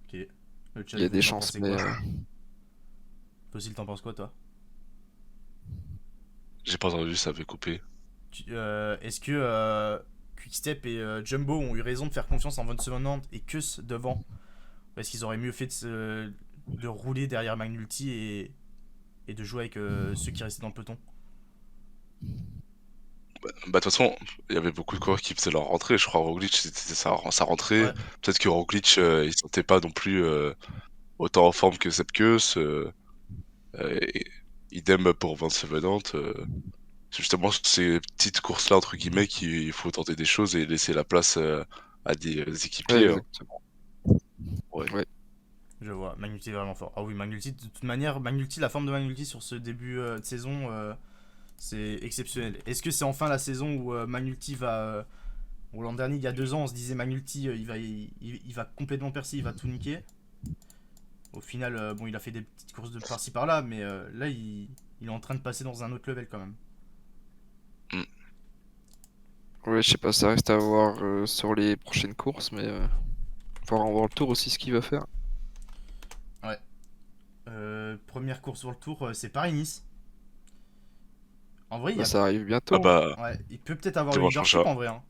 Ok. Le chat, Il y a des vous en chances, pensez mais quoi? Fossil, t'en penses quoi, toi? J'ai pas entendu, ça avait coupé. Est-ce que Quickstep et Jumbo ont eu raison de faire confiance en Van Sevenant et Kuss devant? Est-ce qu'ils auraient mieux fait de rouler derrière McNulty et de jouer avec ceux qui restaient dans le peloton? Bah, de toute façon, il y avait beaucoup de coureurs qui faisaient leur rentrée. Je crois Roglic, c'était sa rentrée. Ouais, Peut-être que Roglic, il se sentait pas non plus autant en forme que Sepp Kuss. Et idem pour Van Sevenant. C'est justement ces petites courses-là, entre guillemets, qu'il faut tenter des choses et laisser la place à des Ouais, équipiers, hein. exactement. Ouais. Ouais. je vois. Magnulti est vraiment fort. Ah oui, Magnulti, de toute manière, Magnulti, la forme de Magnulti sur ce début de saison, c'est exceptionnel. Est-ce que c'est enfin la saison où Magnulti va. Où l'an dernier, il y a 2 ans, on se disait Magnulti, il va complètement percer, il va tout niquer. Au final, bon, il a fait des petites courses de par-ci par-là, mais là, il est en train de passer dans un autre level quand même. Mm. Ouais, je sais pas, ça reste à voir sur les prochaines courses, mais voir en World Tour aussi ce qu'il va faire. Ouais. Première course sur le tour, c'est Paris-Nice. En vrai, il y Bah, a. ça arrive Ah bientôt, hein. bah, Ouais, il peut peut-être avoir le dimanche leadership prochain, en vrai, hein.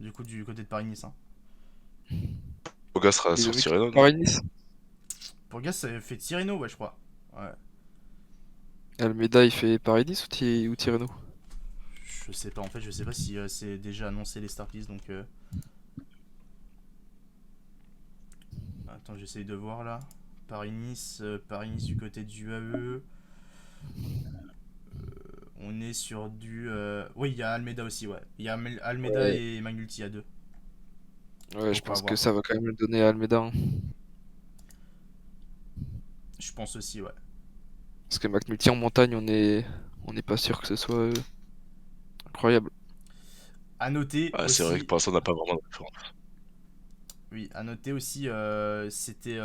Du coup, du côté de Paris-Nice, hein. Poga sera Ils ont sur mis qui Tirreno, non? Paris-Nice. Pour le gars, ça fait Tirreno, ouais, je crois. Ouais. Almeida, il fait Paris-Nice ou Tirreno? Je sais pas, en fait, je sais pas si c'est déjà annoncé les start list, donc. Attends, j'essaye de voir là. Paris-Nice du côté du UAE. On est sur du. Oui, il y a Almeida aussi, ouais. Il y a Almeida Ouais. et Magnulti à deux. Ouais, je Donc, on va pense que voir. ça va quand même le donner à Almeida, hein. Je pense aussi, ouais. Parce que McNulty en montagne, on n'est pas sûr que ce soit incroyable. À noter Ah, c'est vrai que aussi. pour l'instant, on n'a pas vraiment de référence. Oui, à noter aussi, c'était.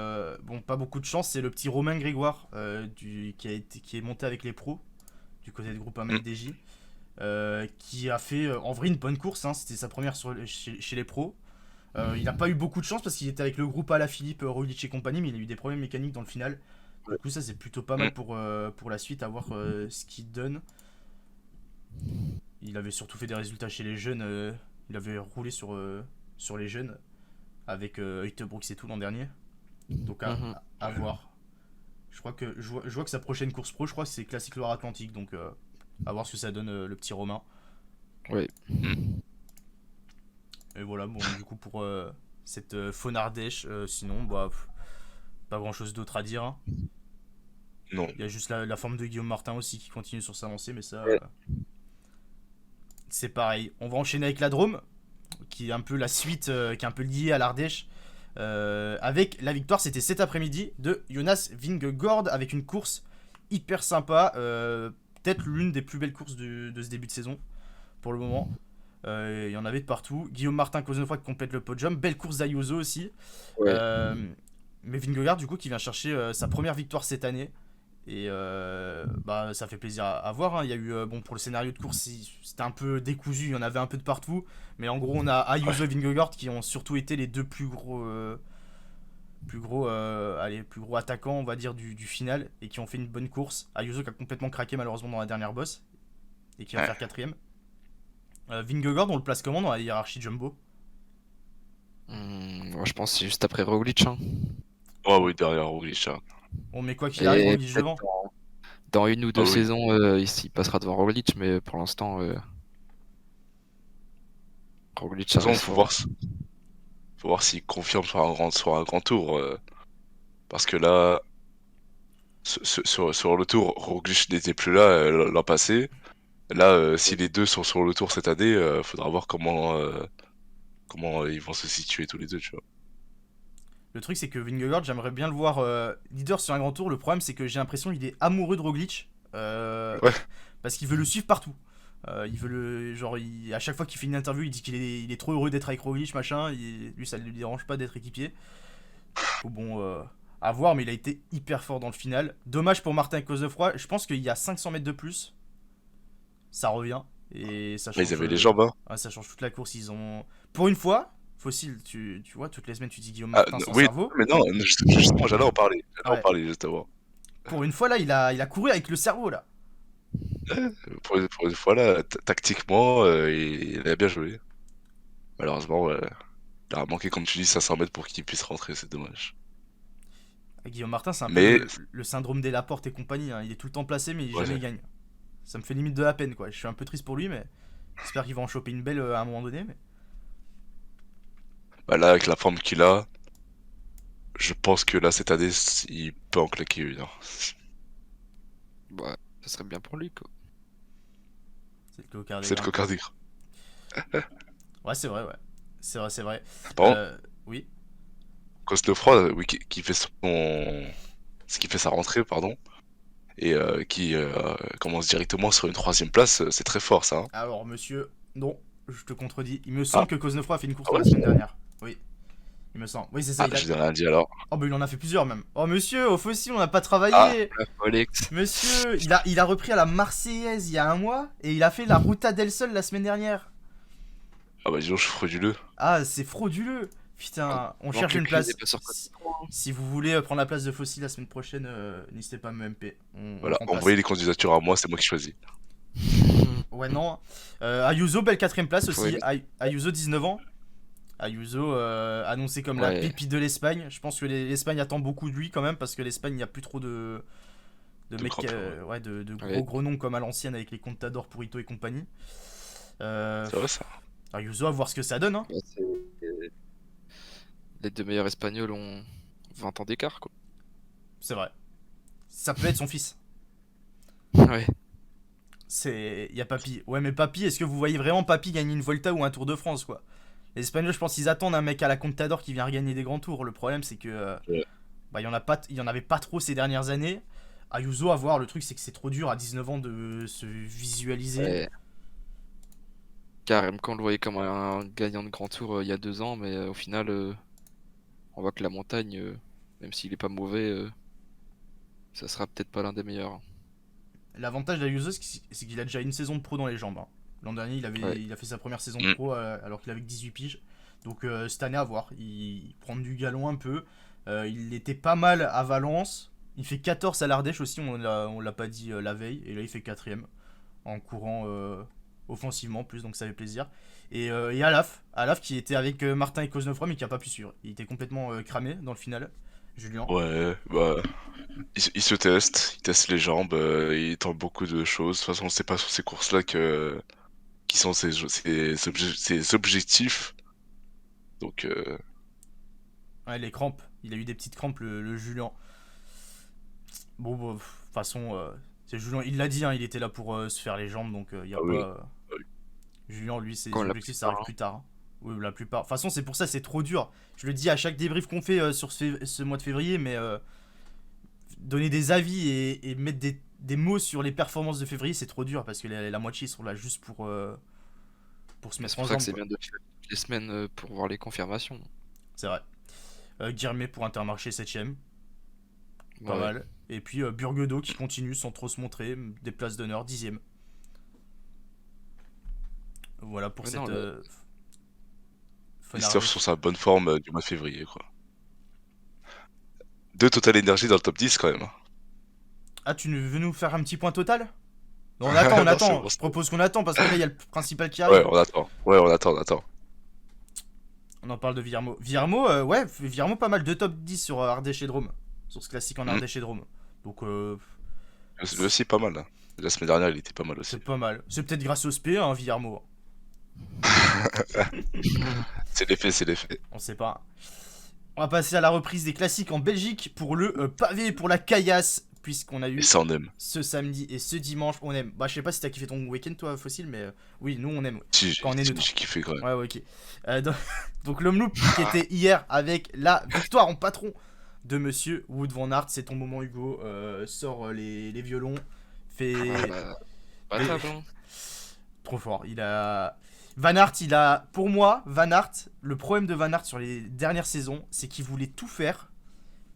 Bon, pas beaucoup de chance, c'est le petit Romain Grégoire qui est monté avec les pros du côté de groupe Mm. MLDJ. Qui a fait en vrai une bonne course, hein. C'était sa première chez les pros. Il n'a pas eu beaucoup de chance parce qu'il était avec le groupe Alaphilippe, Roglic et compagnie, mais il a eu des problèmes mécaniques dans le final. Du coup, ça c'est plutôt pas mal Mm. pour la suite, à voir ce qu'il donne. Il avait surtout fait des résultats chez les jeunes. Il avait roulé sur les jeunes avec Heutebrooks et tout l'an dernier. Donc Mhm. à voir. Je vois que sa prochaine course pro, je crois que c'est Classique Loire-Atlantique. Donc à voir ce que ça donne le petit Romain. Ouais. Et voilà, bon, du coup, pour cette faune Ardèche, sinon, bah, pas grand chose d'autre à dire, hein. Non. Il y a juste la forme de Guillaume Martin aussi qui continue sur sa lancée, mais ça, Ouais. c'est pareil. On va enchaîner avec la Drôme, qui est un peu la suite, qui est un peu liée à l'Ardèche. Avec la victoire, c'était cet après-midi de Jonas Vingegaard avec une course hyper sympa. Peut-être l'une des plus belles courses de ce début de saison pour le moment. Il y en avait de partout. Guillaume Martin, Cosnefroy qui complète le podium. Belle course d'Ayuso aussi. Ouais. Euh, mais Vingegaard, du coup, qui vient chercher sa première victoire cette année. Et bah, ça fait plaisir à voir, hein. Il y a eu, bon, pour le scénario de course, c'était un peu décousu, il y en avait un peu de partout. Mais en gros, on a Ayuso et Vingegaard qui ont surtout été les deux plus gros attaquants, on va dire, du final. Et qui ont fait une bonne course. Ayuso qui a complètement craqué malheureusement dans la dernière bosse. Et qui va Ouais. faire quatrième. Vingegaard, on le place comment dans la hiérarchie Jumbo? Ouais, je pense que c'est juste après Roglic, hein. Oh oui, derrière Roglic, hein. On met quoi qu'il arrive, Et Roglic peut-être devant. dans une ou Ah deux oui. saisons, il passera devant Roglic, mais pour l'instant, Roglic, De ça toute façon, reste fort. faut voir s'il confirme sur un grand tour. Parce que là, sur le tour, Roglic n'était plus là l'an passé. Là, si les deux sont sur le tour cette année, faudra voir comment ils vont se situer tous les deux, tu vois. Le truc, c'est que Vingegaard, j'aimerais bien le voir leader sur un grand tour. Le problème, c'est que j'ai l'impression qu'il est amoureux de Roglic. Ouais. Parce qu'il veut le suivre partout. Il veut le. Genre, à chaque fois qu'il fait une interview, il dit il est trop heureux d'être avec Roglic, machin. Lui, ça ne lui dérange pas d'être équipier. Ou bon, à voir, mais il a été hyper fort dans le final. Dommage pour Martin Cosnefroy. Je pense qu'il y a 500 mètres de plus. Ça revient. Et ça Mais ils change, avaient les jambes, hein. ça change toute la course. Ils ont. Pour une fois, Fossile, tu vois, toutes les semaines, tu dis Guillaume Ah, Martin sans oui, cerveau. mais non, justement, j'allais en parler. Ouais. Justement. Pour une fois, là, il a couru avec le cerveau, là. Pour une fois, là, tactiquement, il a bien joué. Malheureusement, ouais, il a manqué, comme tu dis, 500 mètres pour qu'il puisse rentrer, c'est dommage. Guillaume Martin, c'est un peu Mais, le syndrome des Laporte et compagnie, hein. Il est tout le temps placé, mais il ouais, jamais gagne. Ça me fait limite de la peine, quoi. Je suis un peu triste pour lui, mais J'espère qu'il va en choper une belle à un moment donné. Mais... Bah là, avec la forme qu'il a, je pense que là, cette année, il peut en claquer une, hein. Bah, ça serait bien pour lui, quoi. C'est le cocard des C'est le grands. cocard des grands. Ouais, c'est vrai, ouais. C'est vrai, c'est vrai. Par contre, Oui. Cosnefroy, oui, qui fait qui fait sa rentrée, pardon, et qui commence directement sur une troisième place, c'est très fort, ça, hein. Alors, monsieur, non, je te contredis. Il me Ah, semble que Cosnefroy a fait une course ah la ouais? semaine dernière. Oui, il me semble. Oui, c'est ça. Ah, je n'ai rien dit alors. Oh, bah, il en a fait plusieurs même. Oh, monsieur, au fossile, on n'a pas Ah, travaillé. La Folex. Monsieur, il a repris à la Marseillaise il y a un mois et il a fait la Ruta del Sol la semaine dernière. ah bah dis donc, je suis frauduleux. Ah, c'est frauduleux. Putain, on cherche une place. Si vous voulez prendre la place de Fossile la semaine prochaine, n'hésitez pas à me MP. On Voilà, prend place. envoyez les candidatures à moi, c'est moi qui choisis. Ouais, non. Ayuso, belle quatrième place aussi. Ouais. Ayuso, 19 ans. Ayuso, annoncé comme la Ouais. pépite de l'Espagne. Je pense que l'Espagne attend beaucoup de lui quand même parce que l'Espagne, il n'y a plus trop de mecs, crampons, ouais, de Ouais. gros noms comme à l'ancienne avec les Contador, Purito et compagnie. C'est vrai ça. Ayuso, à voir ce que ça donne. Hein. Bah, les deux meilleurs Espagnols ont 20 ans d'écart, quoi. C'est vrai. Ça peut être son fils. Ouais. Il y a Papi. Ouais, mais Papi, est-ce que vous voyez vraiment Papi gagner une Volta ou un Tour de France, quoi? Les Espagnols, je pense qu'ils attendent un mec à la Contador qui vient gagner des grands tours. Le problème, c'est que Ouais. bah, il y en avait pas trop ces dernières années. Ayuso, à voir, le truc, c'est que c'est trop dur à 19 ans de se visualiser. Ouais. Carrément, on le voyait comme un gagnant de grand tour il y a 2 ans, mais au final, on voit que la montagne, même s'il est pas mauvais, ça sera peut-être pas l'un des meilleurs. L'avantage d'Ayuso, c'est qu'il a déjà une saison de pro dans les jambes. Hein. L'an dernier, Ouais. il a fait sa première saison de Mm. pro alors qu'il avait que 18 piges. Donc cette année, à voir. Il prend du galon un peu. Il était pas mal à Valence. Il fait 14 à l'Ardèche aussi, on l'a pas dit la veille. Et là, il fait 4ème en courant offensivement plus, donc ça fait plaisir. Et Alaf qui était avec Martin et Cosnefroy, mais qui a pas pu suivre. Il était complètement cramé dans le final. Julien. Ouais, bah, il se teste, il teste les jambes, il tente beaucoup de choses. De toute façon, c'est pas sur ces courses-là qui sont ses objectifs. Donc, Ouais, les crampes. Il a eu des petites crampes, le Julien. Bon, de toute façon, c'est Julien. Il l'a dit, hein, il était là pour se faire les jambes, donc il y a ah oui, pas. ah oui. Julien, lui, ses Quand la objectifs, ça arrive plupart, plus tard. Hein. Oui, la plupart. De toute façon, c'est pour ça, c'est trop dur. Je le dis à chaque débrief qu'on fait sur ce mois de février, mais donner des avis et mettre des mots sur les performances de février, c'est trop dur parce que la moitié ils sont là juste pour se c'est mettre pour en ça que jambe. c'est Quoi. bien de faire toutes les semaines pour voir les confirmations. C'est vrai. Guillermet pour Intermarché 7ème. Pas Ouais. mal. Et puis Burguedo qui continue sans trop se montrer. Des places d'honneur, 10ème. Voilà pour Mais cette. non, Fun Il surfe Ardèche. sur sa bonne forme du mois de février, quoi. Deux Total Energy dans le top 10 quand même, hein. Ah, tu veux nous faire un petit point total? Non, on attend, on Non, c'est attend. bon, Je c'est bon. propose qu'on attend parce que là, il y a le principal qui Ouais, arrive. on attend. Ouais, on attend, on attend. On en parle de Villermo. Villermo, ouais, Villermo pas mal de top 10 sur Ardèche et Drôme. Sur ce classique en Mm. Ardèche et Drôme. Donc, Lui aussi, pas mal, hein. La semaine dernière, il était pas mal aussi. c'est pas mal. C'est peut-être grâce au SP, hein, Villermo. C'est l'effet, c'est l'effet. On sait pas. On va passer à la reprise des classiques en Belgique pour le pavé, pour la caillasse. Puisqu'on a eu Et ça, on aime. ce samedi et ce dimanche. On aime. Bah, je sais pas si t'as kiffé ton week-end, toi, Fossile, mais oui, nous, on aime. Si, Quand on est neutre. j'ai kiffé quand même. Ouais, ouais, ok. Donc, donc l'Omloop qui était hier avec la victoire en patron de Monsieur Wood Van Aert. C'est ton moment, Hugo. Sors les violons. Fait Pas table, hein. trop fort. Il a. Van Aert, il a. Pour moi, Van Aert, le problème de Van Aert sur les dernières saisons, c'est qu'il voulait tout faire.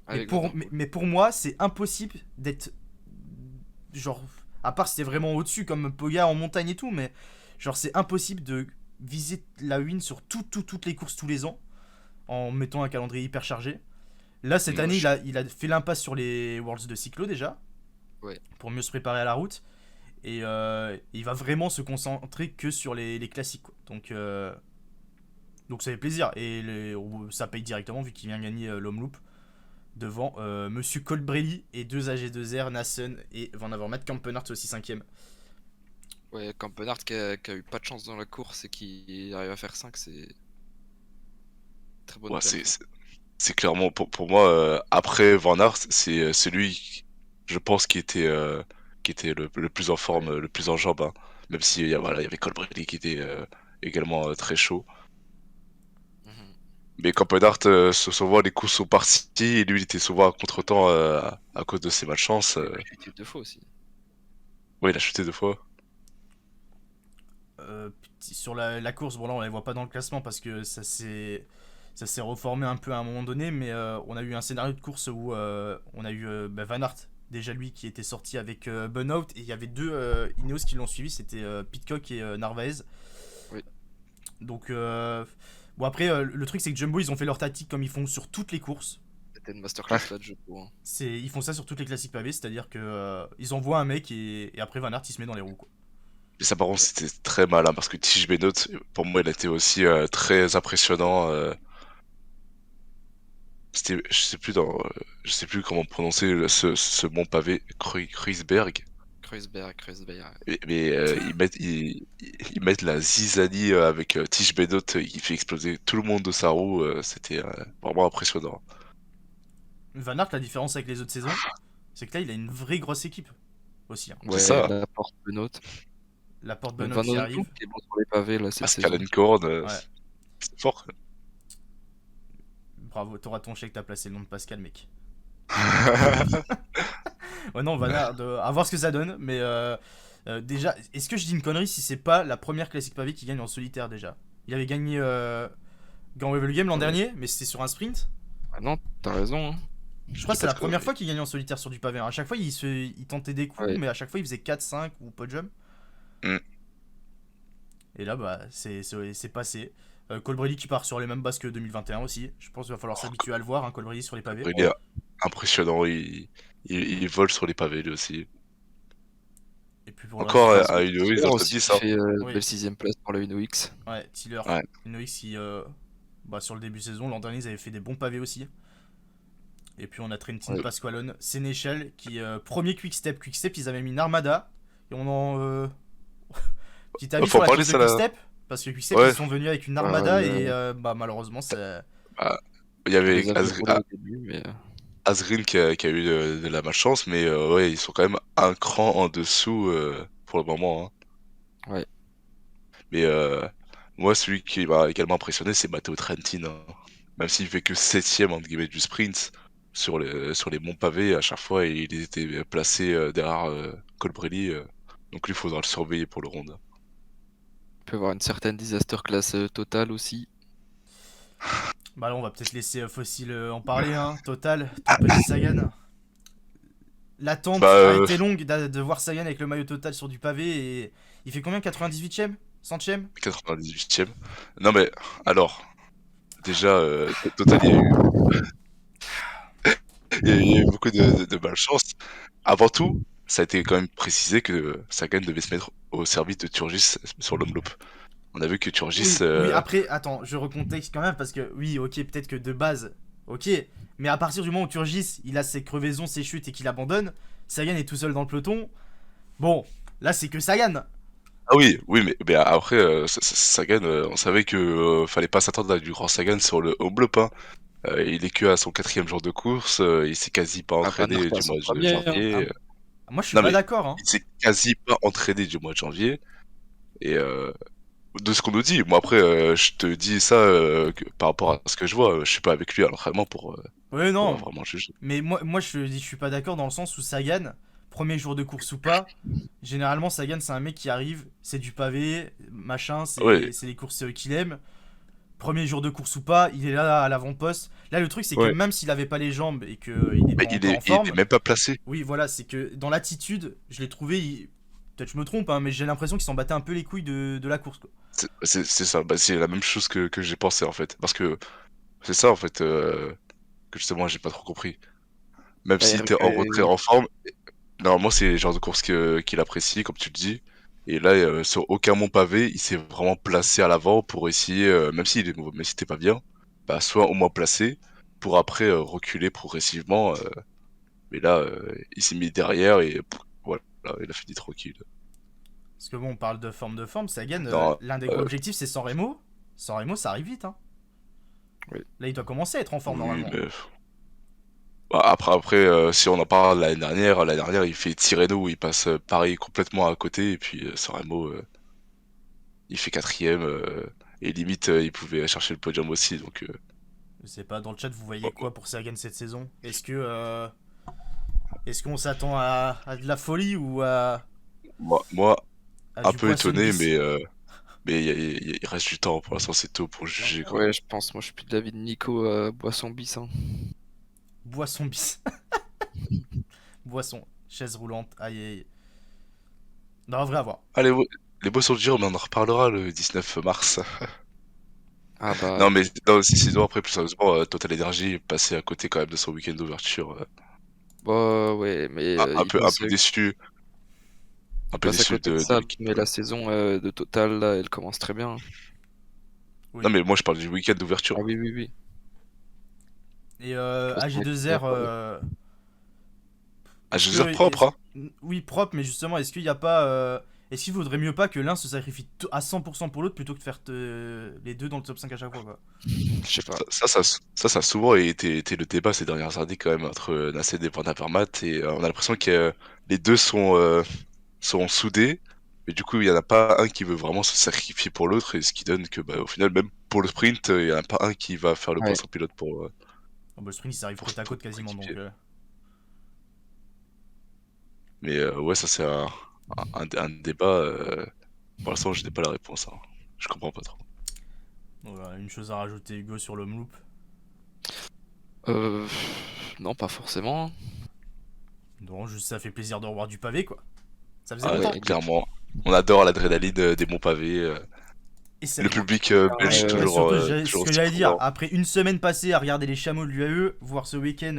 Avec Van Aert. Mais pour moi, c'est impossible d'être. Genre. À part si t'es vraiment au-dessus, comme Poga en montagne et tout, mais. Genre, c'est impossible de viser la win sur toutes les courses tous les ans. En mettant un calendrier hyper chargé. Là, cette année, Moche. il a fait l'impasse sur les Worlds de cyclo déjà. Ouais. Pour mieux se préparer à la route. Et il va vraiment se concentrer que sur les classiques. Quoi. Donc ça fait plaisir. Et ça paye directement vu qu'il vient gagner l'Omloop devant Monsieur Colbrelli et 2 AG2R, Nassen et Van Avermaet. Kampenhardt aussi 5ème. Ouais, Campenard qui a eu pas de chance dans la course et qui arrive à faire 5, c'est très bonne Ouais, perf. c'est clairement pour moi après Van Aert, c'est celui je pense qui était le plus en forme, le plus en jambes, hein. Même si voilà, il y avait Colbrelli qui était également très chaud. Mhm. Mais Campenard, souvent les coups sont partis et lui il était souvent à contretemps à cause de ses malchances. Il a chuté 2 fois aussi. Ouais, il a chuté 2 fois. Sur la course, bon là on les voit pas dans le classement parce que ça s'est reformé un peu à un moment donné, mais on a eu un scénario de course où on a eu Van Aert, déjà lui qui était sorti avec Benoît, et il y avait deux Ineos qui l'ont suivi, c'était Pidcock et Narvaez. Oui. Donc bon après le truc c'est que Jumbo ils ont fait leur tactique comme ils font sur toutes les courses. C'était une masterclass là de jeu pour. Ils font ça sur toutes les classiques pavés, c'est-à-dire que ils envoient un mec et après Van Aert il se met dans les roues quoi. Mais ça par contre c'était très malin parce que Tige Benoît, pour moi il a été aussi très impressionnant. C'était, je sais plus comment prononcer ce mont pavé, Kreuzberg. Kreuzberg. Mais ils mettent la zizanie avec Tige Benoît, il fait exploser tout le monde de sa roue, c'était vraiment impressionnant. Van Aert, la différence avec les autres saisons, c'est que là, il a une vraie grosse équipe aussi, hein. C'est Ouais, ça, la porte Benoît. La porte Même Benoît Van qui Onhoff arrive. qui est bon sur les pavés là cette Pascal saison. Enkorn, Ouais, c'est fort. bravo, t'auras ton chèque, t'as placé le nom de Pascal, mec. Ouais, non, Van Aert, à voir ce que ça donne, mais déjà, est-ce que je dis une connerie si c'est pas la première classique pavé qui gagne en solitaire déjà? Il avait gagné Grand Wevelgem l'an Ouais. dernier, mais c'était sur un sprint. Ah non, t'as raison, hein. Je Je crois dis que c'est pas de la première conneries. fois qu'il gagnait en solitaire sur du pavé, hein. À chaque fois, il tentait des coups, Ouais. mais à chaque fois, il faisait 4-5 ou podium. Hmm. Et là, bah, c'est passé. Colbrelli qui part sur les mêmes bases que 2021 aussi. Je pense qu'il va falloir s'habituer à le voir, hein, Colbrelli sur les pavés. Il est impressionnant, il vole sur les pavés lui aussi. Et puis pour le reste Encore du Enfin, à c'est une Tiller dans le top aussi 10, qui hein. fait Oui, belle 6ème place pour la Uno X. ouais, Tiller, Ouais. Noix qui, bah, sur le début de saison, l'an dernier, ils avaient fait des bons pavés aussi. Et puis on a Trentin Ouais. Pasqualone, Sénéchal, qui, premier Quick-Step, ils avaient mis une Armada. Et on en. Petit avis Faut sur en la parler course de ça là. Quick-Step, parce que Quick-Step, ils Ouais, sont venus avec une Bah, Armada et bah, malheureusement, bah, il y on avait les a vus rouler au début, mais Asgreen qui a eu de la malchance, mais ouais, ils sont quand même un cran en dessous pour le moment, hein. ouais. Mais moi, celui qui m'a également impressionné, c'est Matteo Trentin, hein. Même s'il fait que septième entre guillemets du sprint sur les monts pavés, à chaque fois il était placé derrière Colbrelli, donc lui, il faudra le surveiller pour le round. Il peut y avoir une certaine disaster class totale aussi. Bah là, on va peut-être laisser Fossil en parler, hein. Total, ton petit Sagan. Bah, L'attente a été longue de voir Sagan avec le maillot Total sur du pavé et il fait combien? 98ème? 100ème? 98e. Non mais alors, déjà, Total, il y a eu beaucoup de malchance. Avant tout, ça a été quand même précisé que Sagan devait se mettre au service de Turgis sur l'omloop. On a vu que Turgis, Oui, oui, après, attends, je recontexte quand même parce que, oui, ok, peut-être que de base, ok, mais à partir du moment où Turgis, il a ses crevaisons, ses chutes et qu'il abandonne, Sagan est tout seul dans le peloton. Bon, là, c'est que Sagan. ah oui, oui, mais après, Sagan, on savait que fallait pas s'attendre à du grand Sagan sur le omloop, hein. Il est que à son quatrième jour de course, il s'est quasi pas Ah, Van Aert entraîné à du son mois de premier, hein. Ah, janvier. moi, je suis Non pas mais d'accord, hein. il s'est quasi pas entraîné du mois de janvier. Et de ce qu'on nous dit, moi après, je te dis ça par rapport à ce que je vois. Je suis pas avec lui à l'entraînement Ouais, pour non, vraiment juger. mais moi je suis pas d'accord dans le sens où Sagan, premier jour de course ou pas, généralement Sagan c'est un mec qui arrive, c'est du pavé, machin, Ouais, c'est les courses qu'il aime. Premier jour de course ou pas, il est là à l'avant-poste. Là le truc c'est que ouais. même s'il avait pas les jambes et qu'il n'est Mais pas encore en il était forme, même pas placé. oui voilà, c'est que dans l'attitude, je l'ai trouvé, peut-être je me trompe, hein, mais j'ai l'impression qu'il s'en battait un peu les couilles de la course, quoi. C'est ça, bah, c'est la même chose que j'ai pensé en fait. Parce que c'est ça en fait que justement j'ai pas trop compris. Même s'il était en retrait Oui. en forme, normalement c'est le genre de course qu'il apprécie, comme tu le dis. Et là, sur aucun mont pavé, il s'est vraiment placé à l'avant pour essayer, même s'il était pas bien, bah, soit au moins placé, pour après reculer progressivement. Mais là, il s'est mis derrière et voilà, il a fini tranquille. Parce que bon, on parle de forme. Sagan, Non, l'un des gros objectifs, c'est San Remo. San Remo, ça arrive vite. Hein. Oui. Là, il doit commencer à être en forme oui, normalement. mais bah, après, si on en parle l'année dernière, il fait Tirreno où il passe pareil complètement à côté, et puis Sanremo, il fait quatrième, et limite, il pouvait chercher le podium aussi, donc Je sais pas, dans le chat, vous voyez bon, quoi pour Sagan cette saison? Est-ce qu'on s'attend à de la folie ou moi, à un du peu poisson étonné, bis? mais il reste du temps, pour l'instant c'est tôt pour juger, quoi. Ouais, je pense, moi je suis plus de l'avis de Nico Boisson bis. Hein. Boisson bis. Boisson. Chaise roulante. Aïe aïe aïe. Non, en vrai, à voir. Allez, les boissons de Giro, mais on en reparlera le 19 mars. Ah bah, Non, mais non, sinon, après, plus sérieusement, Total Energy est passé à côté quand même de son week-end d'ouverture. bah ouais, mais il Un passe, peu déçu. Un il peu passe à déçu côté de de ça, l'équipe. mais la saison de Total, là, elle commence très bien. Oui. Non, mais moi je parle du week-end Ah d'ouverture. oui, oui, oui. Et De toute façon, AG2R. Ah, Est-ce je veux dire que. propre, hein. Oui, propre, mais justement, est-ce qu'il n'y a pas. Est-ce qu'il vaudrait mieux pas que l'un se sacrifie à 100% pour l'autre plutôt que de faire les deux dans le top 5 à chaque fois, quoi? Je sais pas. Ça a souvent été le débat ces dernières années quand même entre Nasser et Van Avermaet, et on a l'impression que les deux sont soudés, mais du coup il y en a pas un qui veut vraiment se sacrifier pour l'autre, et ce qui donne que bah, au final même pour le sprint, il y en a pas un qui va faire le Ouais. poisson pilote Oh, bah, le sprint, il s'arrive côte à côte pour quasiment, donc. équipier. Mais ouais, ça c'est un débat. Pour l'instant, je n'ai pas la réponse, hein. Je comprends pas trop. Voilà, une chose à rajouter, Hugo, sur l'homme loop. Euh... Non, pas forcément. Hein. Non, juste ça fait plaisir de revoir du pavé, quoi. Ça faisait Ah, longtemps. Ouais, clairement, on adore l'adrénaline des monts pavés. Et ça Le fait- public belge Ouais, Surtout, ce toujours que aussi j'allais dire, présent. après une semaine passée à regarder les chameaux de l'UAE, voir ce week-end,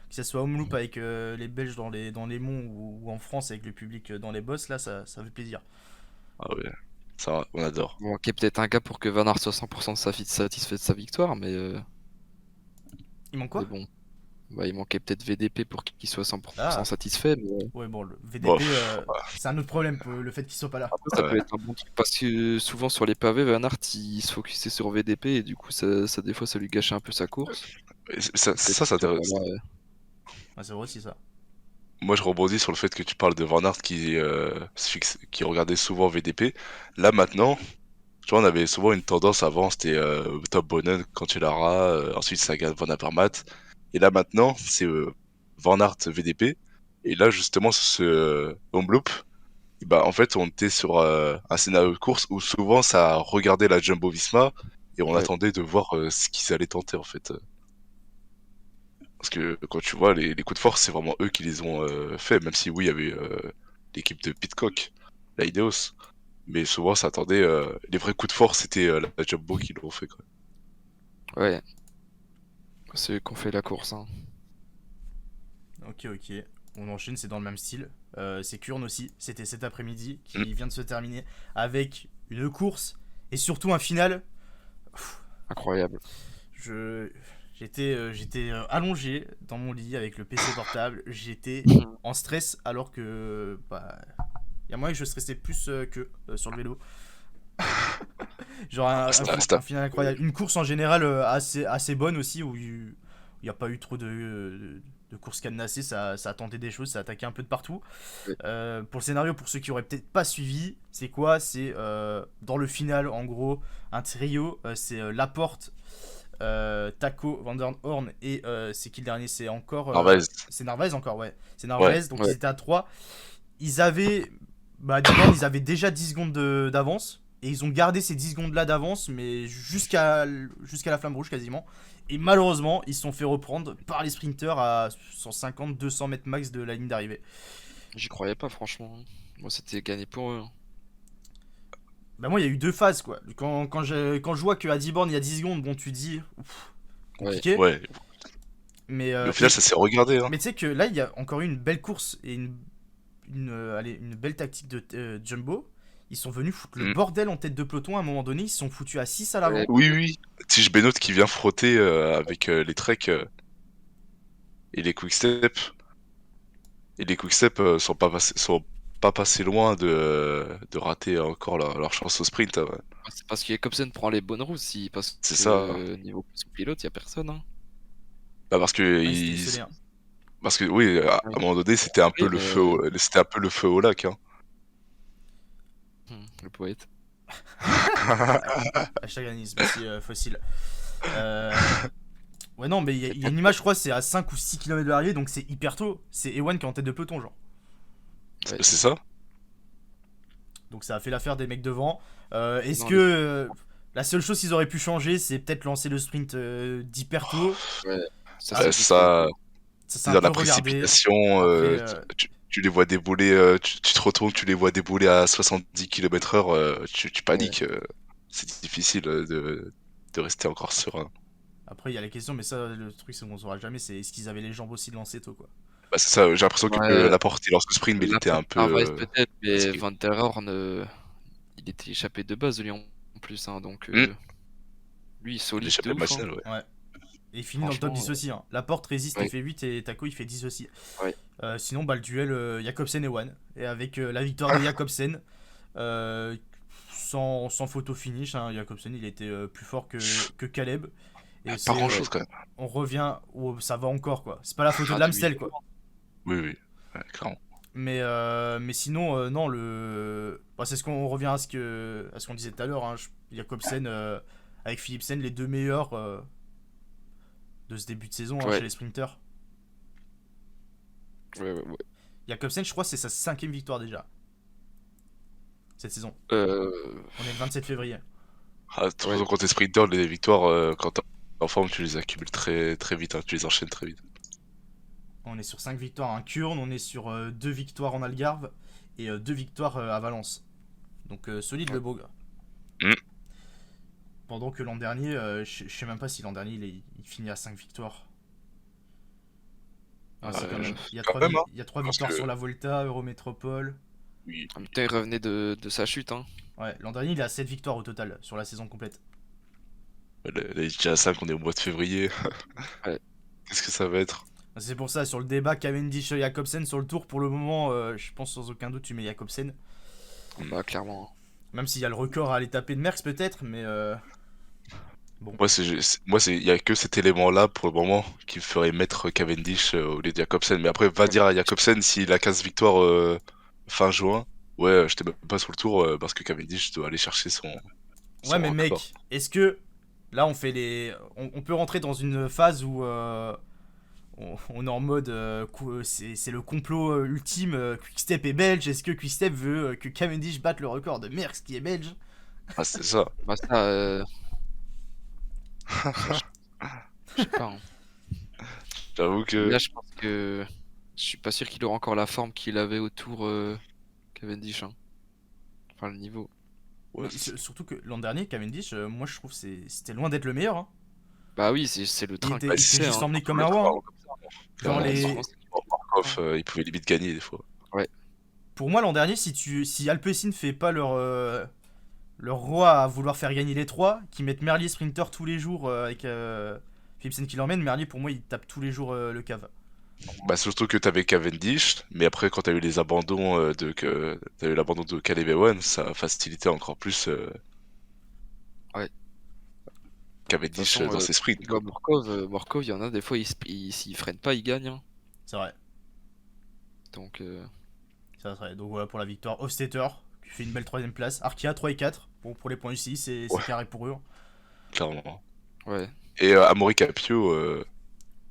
que ce soit home loop avec les Belges dans les monts ou en France avec le public dans les bosses, là, ça fait plaisir. Ah ouais, ça, on adore. il manquait peut-être un gars pour que Van Aert soit 100% satisfait de sa victoire, Il manque mais quoi? bon. Bah, il manquait peut-être VDP pour qu'il soit 100% Ah, satisfait, mais ouais, bon, le Bon, VDP, c'est un autre problème, le fait qu'il soit pas là. après, ça peut ouais. être un bon truc parce que souvent sur les pavés, Van Aert il se focusait sur VDP et du coup, des fois, ça lui gâchait un peu sa course. Et Peut-être ça, c'est que, intéressant. voilà, Ouais, c'est vrai aussi ça. Moi, je rebondis sur le fait que tu parles de Van Aert qui regardait souvent VDP. Là, maintenant, tu vois, on avait souvent une tendance avant, c'était Top Bonnen, Cancellara, ensuite Sagan, Van Avermaet. Et là, maintenant, c'est Van Aert, VDP. Et là, justement, ce home loop, et bah, en fait, on était sur un scénario de course où souvent ça regardait la Jumbo-Visma et on ouais, attendait de voir ce qu'ils allaient tenter, en fait. Parce que quand tu vois, les coups de force, c'est vraiment eux qui les ont fait, même si oui, il y avait l'équipe de Pitcock, la Ineos. Mais souvent, ça attendait. Les vrais coups de force, c'était la Jumbo qui l'ont fait, quoi. ouais. C'est eux qui ont fait la course. Hein. Ok, ok. On enchaîne, c'est dans le même style. C'est Kurn aussi. C'était cet après-midi Mm. qui vient de se terminer avec une course et surtout un final. Incroyable. Je j'étais allongé dans mon lit avec le PC portable. J'étais en stress alors que bah il y a moyen que je stressais plus que sur le vélo. Genre un final incroyable. Une course en général assez bonne aussi où il n'y a pas eu trop de courses cadenassées. Ça a tenté des choses, ça a attaqué un peu de partout. Ouais. Pour le scénario, pour ceux qui auraient peut-être pas suivi, c'est quoi? C'est dans le final en gros un trio. C'est Laporte, Taco, Van der Horn et c'est qui le dernier? C'est encore. Narvaez. C'est Narvaez encore, ouais. C'est Ouais. Narvaez, donc Ouais. ils étaient à 3. Ils avaient. Bah, Divan, ils avaient déjà 10 secondes d'avance. Et ils ont gardé ces 10 secondes là d'avance, mais jusqu'à la flamme rouge quasiment. Et malheureusement, ils se sont fait reprendre par les sprinters à 150-200 mètres max de la ligne d'arrivée. J'y croyais pas, franchement. Moi, c'était gagné pour eux. Hein. Bah, moi, il y a eu deux phases quoi. Quand je vois qu'à 10 bornes il y a 10 secondes, bon, tu dis. Ouf, compliqué. Ouais. Mais, Mais au final, ça s'est regardé, hein. mais tu sais que là, il y a encore eu une belle course et une belle tactique de Jumbo. Ils sont venus foutre le Mm. bordel en tête de peloton à un moment donné. Ils se sont foutus à 6 à l'avant. Ouais. Oui, oui. Tige Benoît qui vient frotter avec les treks et les quick-step. Et les quick-step sont pas passés, sont pas passé loin de rater encore leur chance au sprint, hein, ouais. C'est parce que Jacobsen prend les bonnes routes, si, parce C'est que ça. niveau son pilote, y a personne. Hein. Bah, parce que Ouais, c'était scellé, hein. parce que oui, à Oui. un moment donné, c'était un peu Oui, le mais feu c'était un peu le feu au lac, hein. le poète. Hashtag Anis, merci Fossile. Ouais, non, mais il y a une image, je crois, c'est à 5 ou 6 km de l'arrivée, donc c'est hyper tôt. C'est Ewan qui est en tête de peloton, genre. Ouais. C'est ça? Donc ça a fait l'affaire des mecs devant. Est-ce Non, que la seule chose qu'ils auraient pu changer, c'est peut-être lancer le sprint d'hyper tôt. Ouais, ça, Ah, c'est Ça, Ça s'est c'est un dans peu la regardé. précipitation, Après, tu les vois débouler, tu te retournes, tu les vois débouler à 70 km/h, tu paniques. C'est difficile de rester encore serein. après, il y a la question, mais ça, le truc, c'est qu'on saura jamais, c'est est-ce qu'ils avaient les jambes aussi de lancer tôt, quoi. Bah, c'est ça, j'ai l'impression que Ouais, Laporte il lance le sprint, mais il était un peu Narvaez peut-être, mais risqué. Van der Horn, il était échappé de base, lui, en plus. Hein, donc, Hmm. lui, solide de L'échappée ouf. machinale, Hein. ouais. Ouais. Et il finit dans le top 10 aussi. Hein. La porte résiste, Ouais. il fait 8 et Taco il fait 10 aussi. Ouais. Sinon, bah, le duel Jacobsen et One. Et avec la victoire de Jacobsen, sans photo finish, hein, Jacobsen il était plus fort que Caleb. Et Pas c'est, grand chose quand même. on revient, ça va encore quoi. C'est pas la photo de Ah, l'Amstel quoi. Oui, oui, ouais, clairement. Mais sinon, non, bah, c'est ce qu'on revient à ce qu'on disait tout à l'heure. Hein, Jacobsen avec Philipsen, les deux meilleurs de ce début de saison hein, Ouais. chez les sprinters. Ouais. Jacobsen, je crois, c'est sa 5ème victoire déjà. Cette saison. On est le 27 février. Ah, de toute façon, quand t'es sprinter, les victoires, quand t'es en forme, tu les accumules très, très vite, hein, tu les enchaînes très vite. On est sur 5 victoires en Kurn, on est sur 2 victoires en Algarve et 2 victoires à Valence. Donc solide le beau gars. Mm. Pendant que l'an dernier, je sais même pas si l'an dernier il finit à 5 victoires. Ah, c'est quand même. Il y a 3 même, hein, victoires que- sur la Volta, Eurométropole. Oui. En même temps, il revenait de sa chute. Hein. Ouais, l'an dernier il a 7 victoires au total sur la saison complète. Là, il est déjà à 5, on est au mois de février. Ouais. Qu'est-ce que ça va être? C'est pour ça, sur le débat Cavendish-Jacobsen sur le tour, pour le moment, je pense sans aucun doute tu mets Jacobsen. Bah, clairement. Même s'il y a le record à aller taper de Merckx peut-être, mais Moi, il y a que cet élément-là pour le moment qui me ferait mettre Cavendish au lieu de Jacobsen. Mais après, va dire à Jacobsen s'il a 15 victoires fin juin. Ouais, je t'ai même pas sur le tour parce que Cavendish doit aller chercher son ouais, mais record. mec, est-ce que là on fait on peut rentrer dans une phase où on est en mode c'est le complot ultime, Quickstep est belge. Est-ce que Quickstep veut que Cavendish batte le record de Merckx qui est belge? Ah, c'est ça. Bah, ça, je sais pas. Hein. J'avoue que. Là, je pense que je suis pas sûr qu'il aura encore la forme qu'il avait autour Cavendish. Hein. Enfin, le niveau. Ouais, Surtout que l'an dernier, Cavendish, moi je trouve c'était loin d'être le meilleur. Hein. Bah oui, c'est le Il train. était, bah, il était c'est juste un- emmené comme un roi. Hein. Genre Ouais, les... Markov, il pouvait limite gagner des fois. Pour moi, l'an dernier, si Alpecin fait pas leur roi à vouloir faire gagner les trois, qui mettent Merlier sprinter tous les jours avec Philipsen qui l'emmène, Merlier pour moi il tape tous les jours le cave. Bah, surtout que t'avais Cavendish, mais après, quand t'as eu les abandons t'as eu l'abandon de Caleb Ewan, ça a facilité encore plus Ouais. Cavendish De toute façon, dans ses sprints. Bah, Morkov, il y en a des fois, s'il freine pas, il gagne. Hein. C'est vrai. Donc, Ça serait. Donc voilà pour la victoire. Hofstetter qui fait une belle 3ème place. Arkia 3 et 4. Bon, pour les points ici, c'est Ouais. carré pour eux. Clairement. ouais. Et Amaury Capio,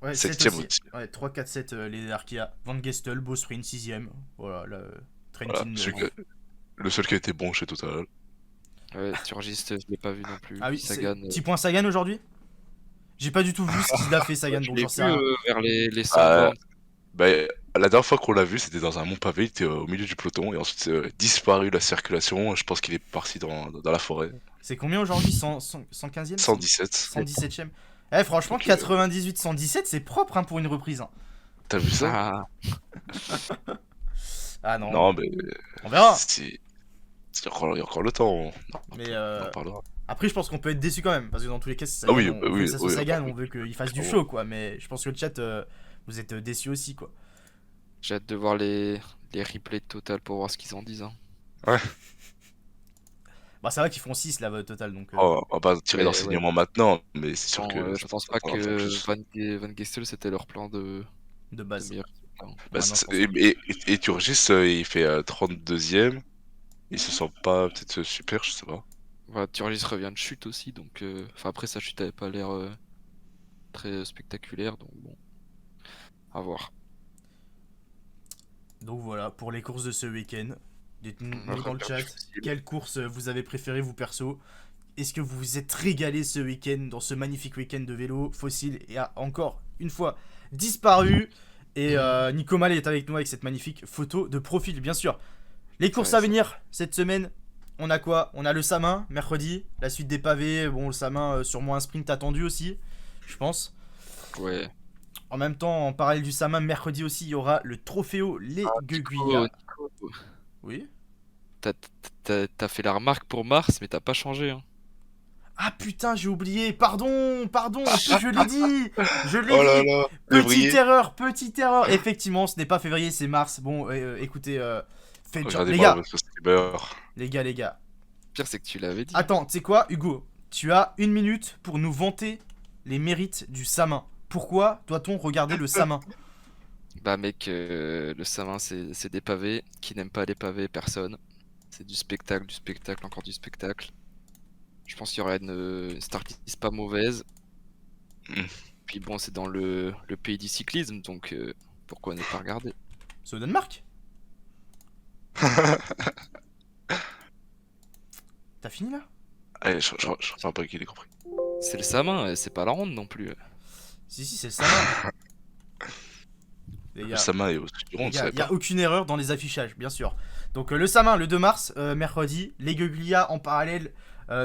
Ouais, 7ème 7 aussi. Ouais, 3, 4, 7 les Arkia. Van Gestel, beau sprint 6ème. Voilà, le Trentin. Voilà, le seul qui a été bon chez Total. Ouais, Turgiste, je l'ai pas vu non plus. Ah oui, Sagan. petit point Sagan aujourd'hui. J'ai pas du tout vu ce qu'il a fait Sagan, Je donc l'ai j'en vu sais rien. vers les 100 Ah, bornes. Bah, la dernière fois qu'on l'a vu, c'était dans un mont pavé, il était au milieu du peloton, et ensuite disparu la circulation. Je pense qu'il est parti dans la forêt. C'est combien aujourd'hui 115ème 117. 117ème. Eh, franchement, Donc, 98-117, c'est propre hein, pour une reprise. Hein. T'as vu ça? Ah, Ah non, Non, mais on verra. il y a encore le temps. Mais On en parlera. après, je pense qu'on peut être déçu quand même, parce que dans tous les cas, c'est Ah Sagan, oui, on bah veut oui, que ça soit oui, Sagan, oui. on veut qu'il fasse du Ah show, quoi. Mais je pense que le chat, vous êtes déçus aussi, quoi. j'ai hâte de voir les les replays de Total pour voir ce qu'ils en disent. Hein. Bah, c'est vrai qu'ils font 6 là, au total, donc. On va pas tirer Ouais, ouais. d'enseignement maintenant, mais c'est sûr Non, que je ça pense ça pas en fera que plus. Van Gestel c'était leur plan De de base. meilleur résultat. Hein. Bah, Ouais, non, je pense et, pas. et Turgis, il fait 32e. Il se sent pas peut-être super, je sais pas. Voilà, Turgis revient de chute aussi, donc enfin après sa chute avait pas l'air très spectaculaire, donc bon, à voir. Donc voilà, pour les courses de ce week-end. Dites-nous dans le Revient de chat chute aussi. quelle course vous avez préféré, vous perso. Est-ce que vous vous êtes régalé ce week-end, dans ce magnifique week-end de vélo? Fossile et a encore une fois disparu. Et Nico Mal est avec nous avec cette magnifique photo de profil, bien sûr. Les courses Ouais, à ça- venir cette semaine, on a quoi? On a le Samin, mercredi, la suite des pavés. Bon, le Samin, sûrement un sprint attendu aussi, je pense. Ouais. En même temps, en parallèle du Samin, mercredi aussi, il y aura le Trophéo Les Gueguillas. Nico, Oui. t'as fait la remarque pour Mars, mais t'as pas changé. Hein. Ah putain, j'ai oublié. Pardon, pardon. En plus, je l'ai dit. Je l'ai Oh là dit. là, Petite février. erreur, petite erreur. Effectivement, ce n'est pas février, c'est mars. Bon, écoutez, faites genre. Regardez Les voir gars, votre streamer. les gars. Le pire, c'est que tu l'avais dit. Attends, tu sais quoi, Hugo? Tu as 1 minute pour nous vanter les mérites du Samin. Pourquoi doit-on regarder le Samin? Bah, mec, le Samin, c'est des pavés. Qui n'aime pas les pavés, personne. C'est du spectacle, encore du spectacle. Je pense qu'il y aura une start list pas mauvaise. Hmm. Puis bon, c'est dans le pays du cyclisme, donc pourquoi ne pas regarder? C'est au Danemark. T'as fini là? Allez, je reviens pas qu'il ait compris. C'est le Samin, c'est pas la ronde non plus. Si, c'est le Samin. Les Le gars. Sama est au du Il rond, n'y tu a, savais pas. aucune erreur dans les affichages, bien sûr. Donc le Samin, le 2 mars, mercredi. Les Gueglia en parallèle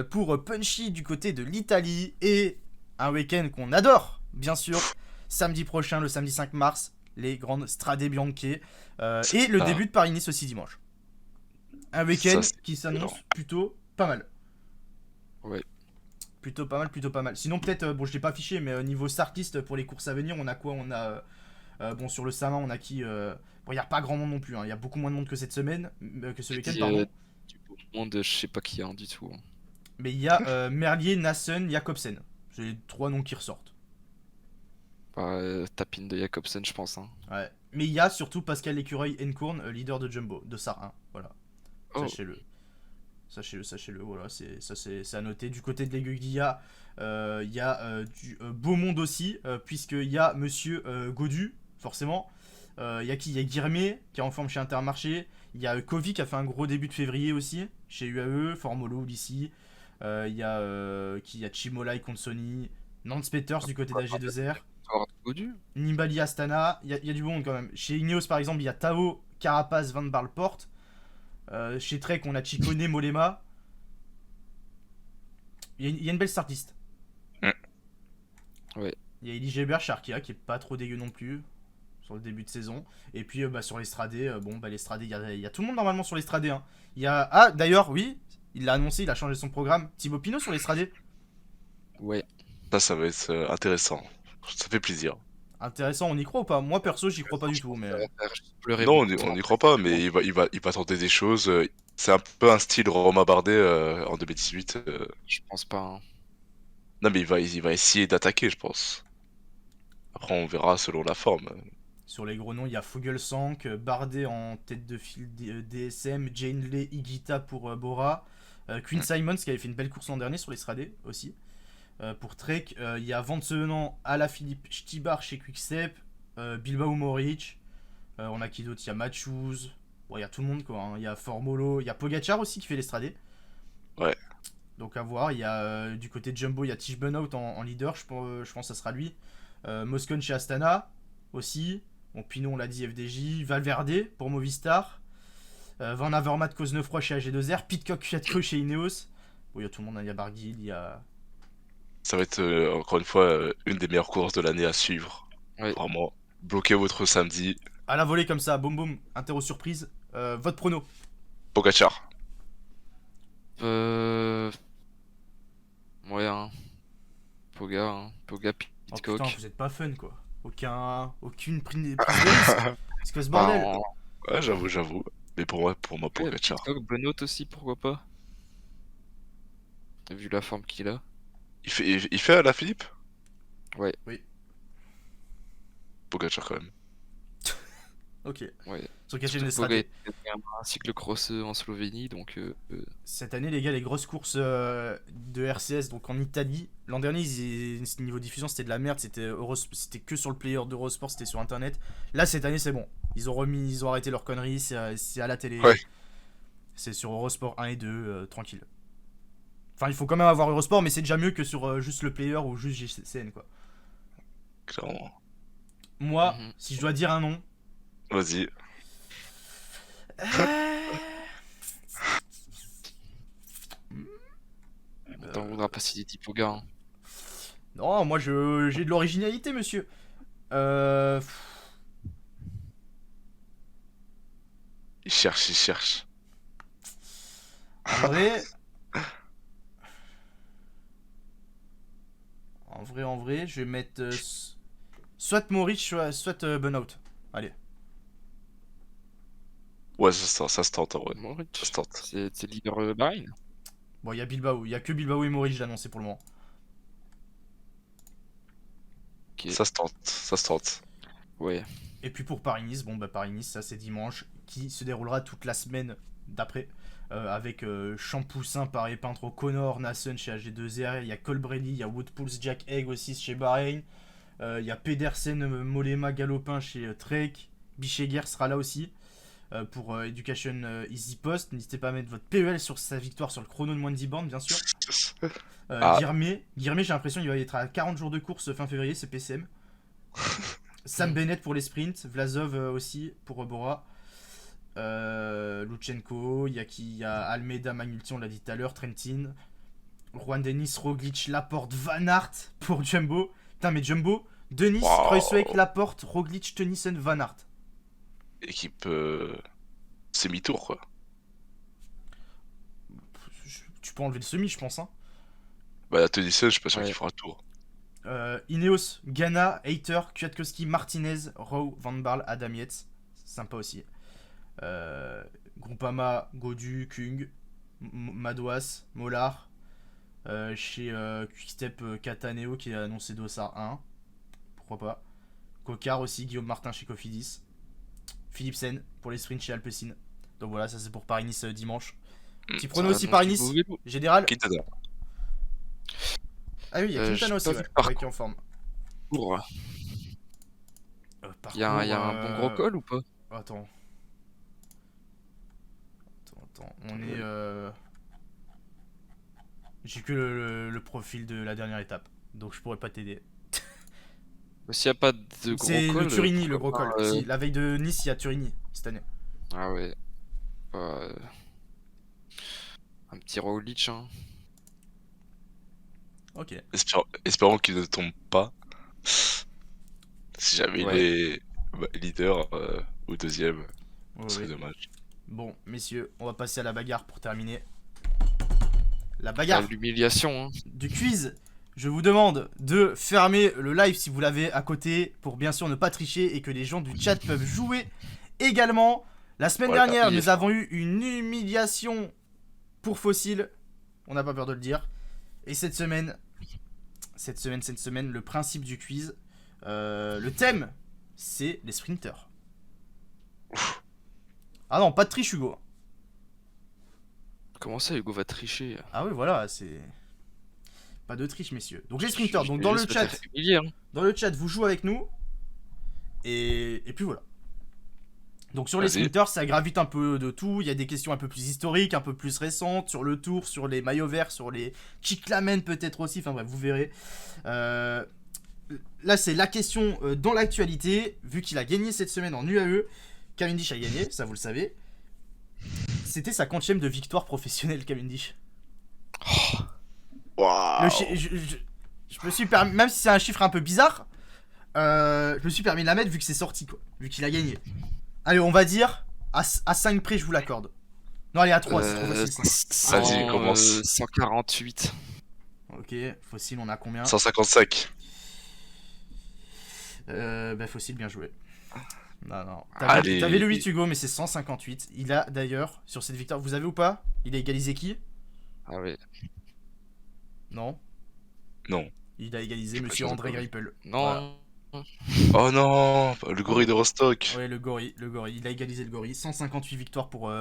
pour Punchy du côté de l'Italie. Et un week-end qu'on adore, bien sûr. Samedi prochain, le samedi 5 mars, les grandes Strade Bianche. Et le Ah. début de Paris-Nice aussi dimanche. Un week-end Ça, c'est qui s'annonce excellent. plutôt pas mal. Ouais. Plutôt pas mal, plutôt pas mal. Sinon peut-être, bon je l'ai pas affiché, mais au niveau startiste pour les courses à venir, on a quoi? On a... bon, sur le Samin, on a qui bon, il n'y a pas grand monde non plus. Il y a beaucoup moins de monde que cette semaine, que ce week-end, Dis, pardon. du beau monde, je sais pas qui y a du tout. Hein. Mais il y a Merlier, Nassen, Jacobsen. C'est les 3 noms qui ressortent. Bah, tapine de Jacobsen, je pense. Hein. Ouais. Mais il y a surtout Pascal Lécureuil Encourn, leader de Jumbo, de Sar 1. Voilà. Oh. Sachez-le. Sachez-le, voilà, c'est à noter. Du côté de l'Aiguilla, il y a du beau monde aussi, puisqu'il y a monsieur Godu, forcément. Il y a qui? Il y a Guirmé, qui est en forme chez Intermarché. Il y a Kovi, qui a fait un gros début de février aussi, chez UAE, Formolo, ici. Il y a qui? Il y a Chimolai contre Sony. Nance Peters du côté d'AG2R. Encore Godu. Nibali Astana. Il y a du bon monde quand même. Chez Ineos, par exemple, il y a Tao, Carapaz, Van Barle-Porte. Chez Trek, on a Chicone, Molema. Il y a une belle startlist. Ouais. Il y a Elie Gébert, Sharkia, qui est pas trop dégueu non plus sur le début de saison. Et puis sur l'Estradé, bon, bah l'Estradé, il y a tout le monde normalement sur l'Estradé. Hein. Il y a... Ah, d'ailleurs, oui, il l'a annoncé, il a changé son programme. Thibaut Pinot sur l'Estradé. Ouais. Ça va être intéressant. Ça fait plaisir. Intéressant, on y croit ou pas? Moi perso, j'y crois pas du tout. Mais Ça va faire pleurer Non, beaucoup de on gens. n'y croit pas, mais il va tenter des choses. C'est un peu un style Romain Bardet en 2018. Je pense pas. Hein. Non, mais il va essayer d'attaquer, je pense. Après, on verra selon la forme. sur les gros noms, il y a Fuglsang, Bardet en tête de file DSM, Jane Lay, Higuita pour Bora, Quinn Simons qui avait fait une belle course l'an dernier sur l'Estradé aussi. Pour Trek, il y a Vansenan, Alaphilippe, Stibar chez Quickstep, Bilbao Moric. On a qui d'autre? Il y a Matchouz. Bon, il y a tout le monde quoi. Hein. Il y a Formolo, il y a Pogacar aussi qui fait l'Estradé. Ouais. Donc à voir. Il y a du côté de Jumbo, il y a Tish Benoît en leader. Je pense que ça sera lui. Moscon chez Astana aussi. Bon, Pinot, on l'a dit, FDJ. Valverde pour Movistar. Van Avermaet, Cosnefroy chez AG2R. Pitcock, Fiatco chez Ineos. Bon, il y a tout le monde. Hein. Il y a Barguil, il y a. Ça va être encore une fois une des meilleures courses de l'année à suivre. Ouais. Vraiment, bloquez votre samedi. À la volée comme ça, boum boum, interro surprise. Votre prono? Pogacar. Ouais, hein. Poga, Oh Pitcock. putain, vous êtes pas fun quoi. Aucune prise de risque. C'est quoi ce bordel? Bah, Ouais, j'avoue. Mais pour moi, Ouais, Pogacar. TikTok, Benoît aussi, pourquoi pas? Vu la forme qu'il a. Il fait à la Philippe? Ouais, Oui, Pogacar quand même. ok. ouais. Ils ont caché Surtout une que Poga stratégie. était un cyclocross en Slovénie, donc Cette année, les gars, les grosses courses de RCS, donc en Italie. L'an dernier, niveau diffusion, c'était de la merde. C'était que sur le player d'Eurosport, c'était sur internet. Là, cette année, c'est bon. Ils ont arrêté leurs conneries. C'est à la télé. Ouais. C'est sur Eurosport 1 et 2, tranquille. Enfin, il faut quand même avoir Eurosport, mais c'est déjà mieux que sur juste le player ou juste GCN, quoi. Clairement. Moi, mhm. si je dois dire un nom. Vas-y. On t'en voudra pas si des types Poga. Hein. Non, moi, j'ai de l'originalité, monsieur. Pff, Il cherche. En vrai. En vrai, je vais mettre soit Moritz, soit Burnout. Allez. Ouais, ça se tente en vrai. Moritz, Ça se tente. c'est leader Bahreïn. Bon, il y a Bilbao. Il y a que Bilbao et Moritz, j'ai annoncé pour le moment. Ok, Ça se tente. ouais. Et puis pour Paris-Nice, bon, bah Paris-Nice, ça c'est dimanche, qui se déroulera toute la semaine d'après. Avec Champoussin, Paris Peintre, O'Connor, Nassen chez AG2R. Il y a Colbrelli, il y a Woodpulse, Jack Egg aussi chez Bahreïn. Il y a Pedersen, Molema, Galopin chez Trek. Bicheguer sera là aussi. Pour Education Easy Post. N'hésitez pas à mettre votre PEL sur sa victoire sur le chrono de moins de 10 bornes, bien sûr. Ah. Guilhermet, j'ai l'impression qu'il va être à 40 jours de course fin février, c'est PCM. Sam Bennett pour les sprints, Vlasov aussi pour Bora. Lutsenko, il y a Almeida, Magnulti, on l'a dit tout à l'heure, Trentin. Juan Dennis, Roglic, Laporte, Van Aert pour Jumbo. Putain, mais Jumbo, Denis, Wow. Kruijswijk, Laporte, Roglic, Tennyson, Van Aert. Équipe semi-tour quoi. Tu peux enlever le semi, je pense. Hein. Bah la Tennyson, je suis pas sûr Ouais. qu'il fera le tour. Ineos, Ghana, Hater, Kwiatkowski, Martinez, Rowe, Van Barle, Adam Yates. Sympa aussi. Groupama, Godu, Kung, Madouas, Mollard. Chez Quickstep, Cataneo qui a annoncé Dossard 1. Pourquoi pas. Cocard aussi, Guillaume Martin chez Cofidis. Philipsen pour les sprints chez Alpecin. Donc voilà, ça c'est pour Paris-Nice dimanche. Petit prono Ça aussi annonce Paris-Nice. du beau vélo. Général. Quintana. Ah oui, il y a j'ai Quintana pas aussi, vu ouais, le parcours. qui est en forme. Il Parcours, y a un bon gros col ou pas? Attends. On est. J'ai que le profil de la dernière étape. Donc je pourrais pas t'aider. S'il n'y a pas de gros C'est col. le Turini, le gros pourquoi col. pas, Si, la veille de Nice, il y a Turini cette année. Ah ouais. Un petit Roglic, hein. Ok. Espérons qu'il ne tombe pas. Si jamais Ouais. il est leader ou deuxième, Ouais, ce serait ouais. dommage. Bon, messieurs, on va passer à la bagarre pour terminer. La Ah, bagarre l'humiliation, hein. du quiz. Je vous demande de fermer le live si vous l'avez à côté pour bien sûr ne pas tricher et que les gens du chat peuvent jouer également. La semaine Voilà, dernière, il est nous avons eu une humiliation pour Fossil. On n'a pas peur de le dire. Et cette semaine, le principe du quiz, le thème, c'est les sprinters. Ah non, pas de triche, Hugo. Comment ça, Hugo va tricher? Ah oui, voilà, c'est pas de triche, messieurs. Donc les sprinters, donc dans le Juste chat, me faire humilier, hein. vous jouez avec nous. Et puis voilà. Donc sur les Vas-y. sprinters, ça gravite un peu de tout. Il y a des questions un peu plus historiques, un peu plus récentes, sur le tour, sur les maillots verts, sur les Cyclamen peut-être aussi. Enfin bref, vous verrez. Là, c'est la question dans l'actualité. Vu qu'il a gagné cette semaine en UAE, Cavendish a gagné, ça vous le savez. C'était sa 40e de victoire professionnelle, Cavendish. Waouh. Je me suis permis, même si c'est un chiffre un peu bizarre, je me suis permis de la mettre vu que c'est sorti, quoi. Vu qu'il a gagné. Allez, on va dire, à 5 près, je vous l'accorde. Non, allez, à 3, c'est trop facile. Vas-y, commence. 148. Ok, Fossil, on a combien 155. Fossil, bien joué. Non. Allez. T'avais le 8 Hugo, mais c'est 158. Il a d'ailleurs, sur cette victoire, vous avez ou pas? Il a égalisé qui? Ah ouais. Non. Non. Il a égalisé Je sais pas, monsieur je sais André pas. Greipel. Voilà. Non. Oh non, le gorille de Rostock. Ouais, le gorille. Il a égalisé le gorille. 158 victoires pour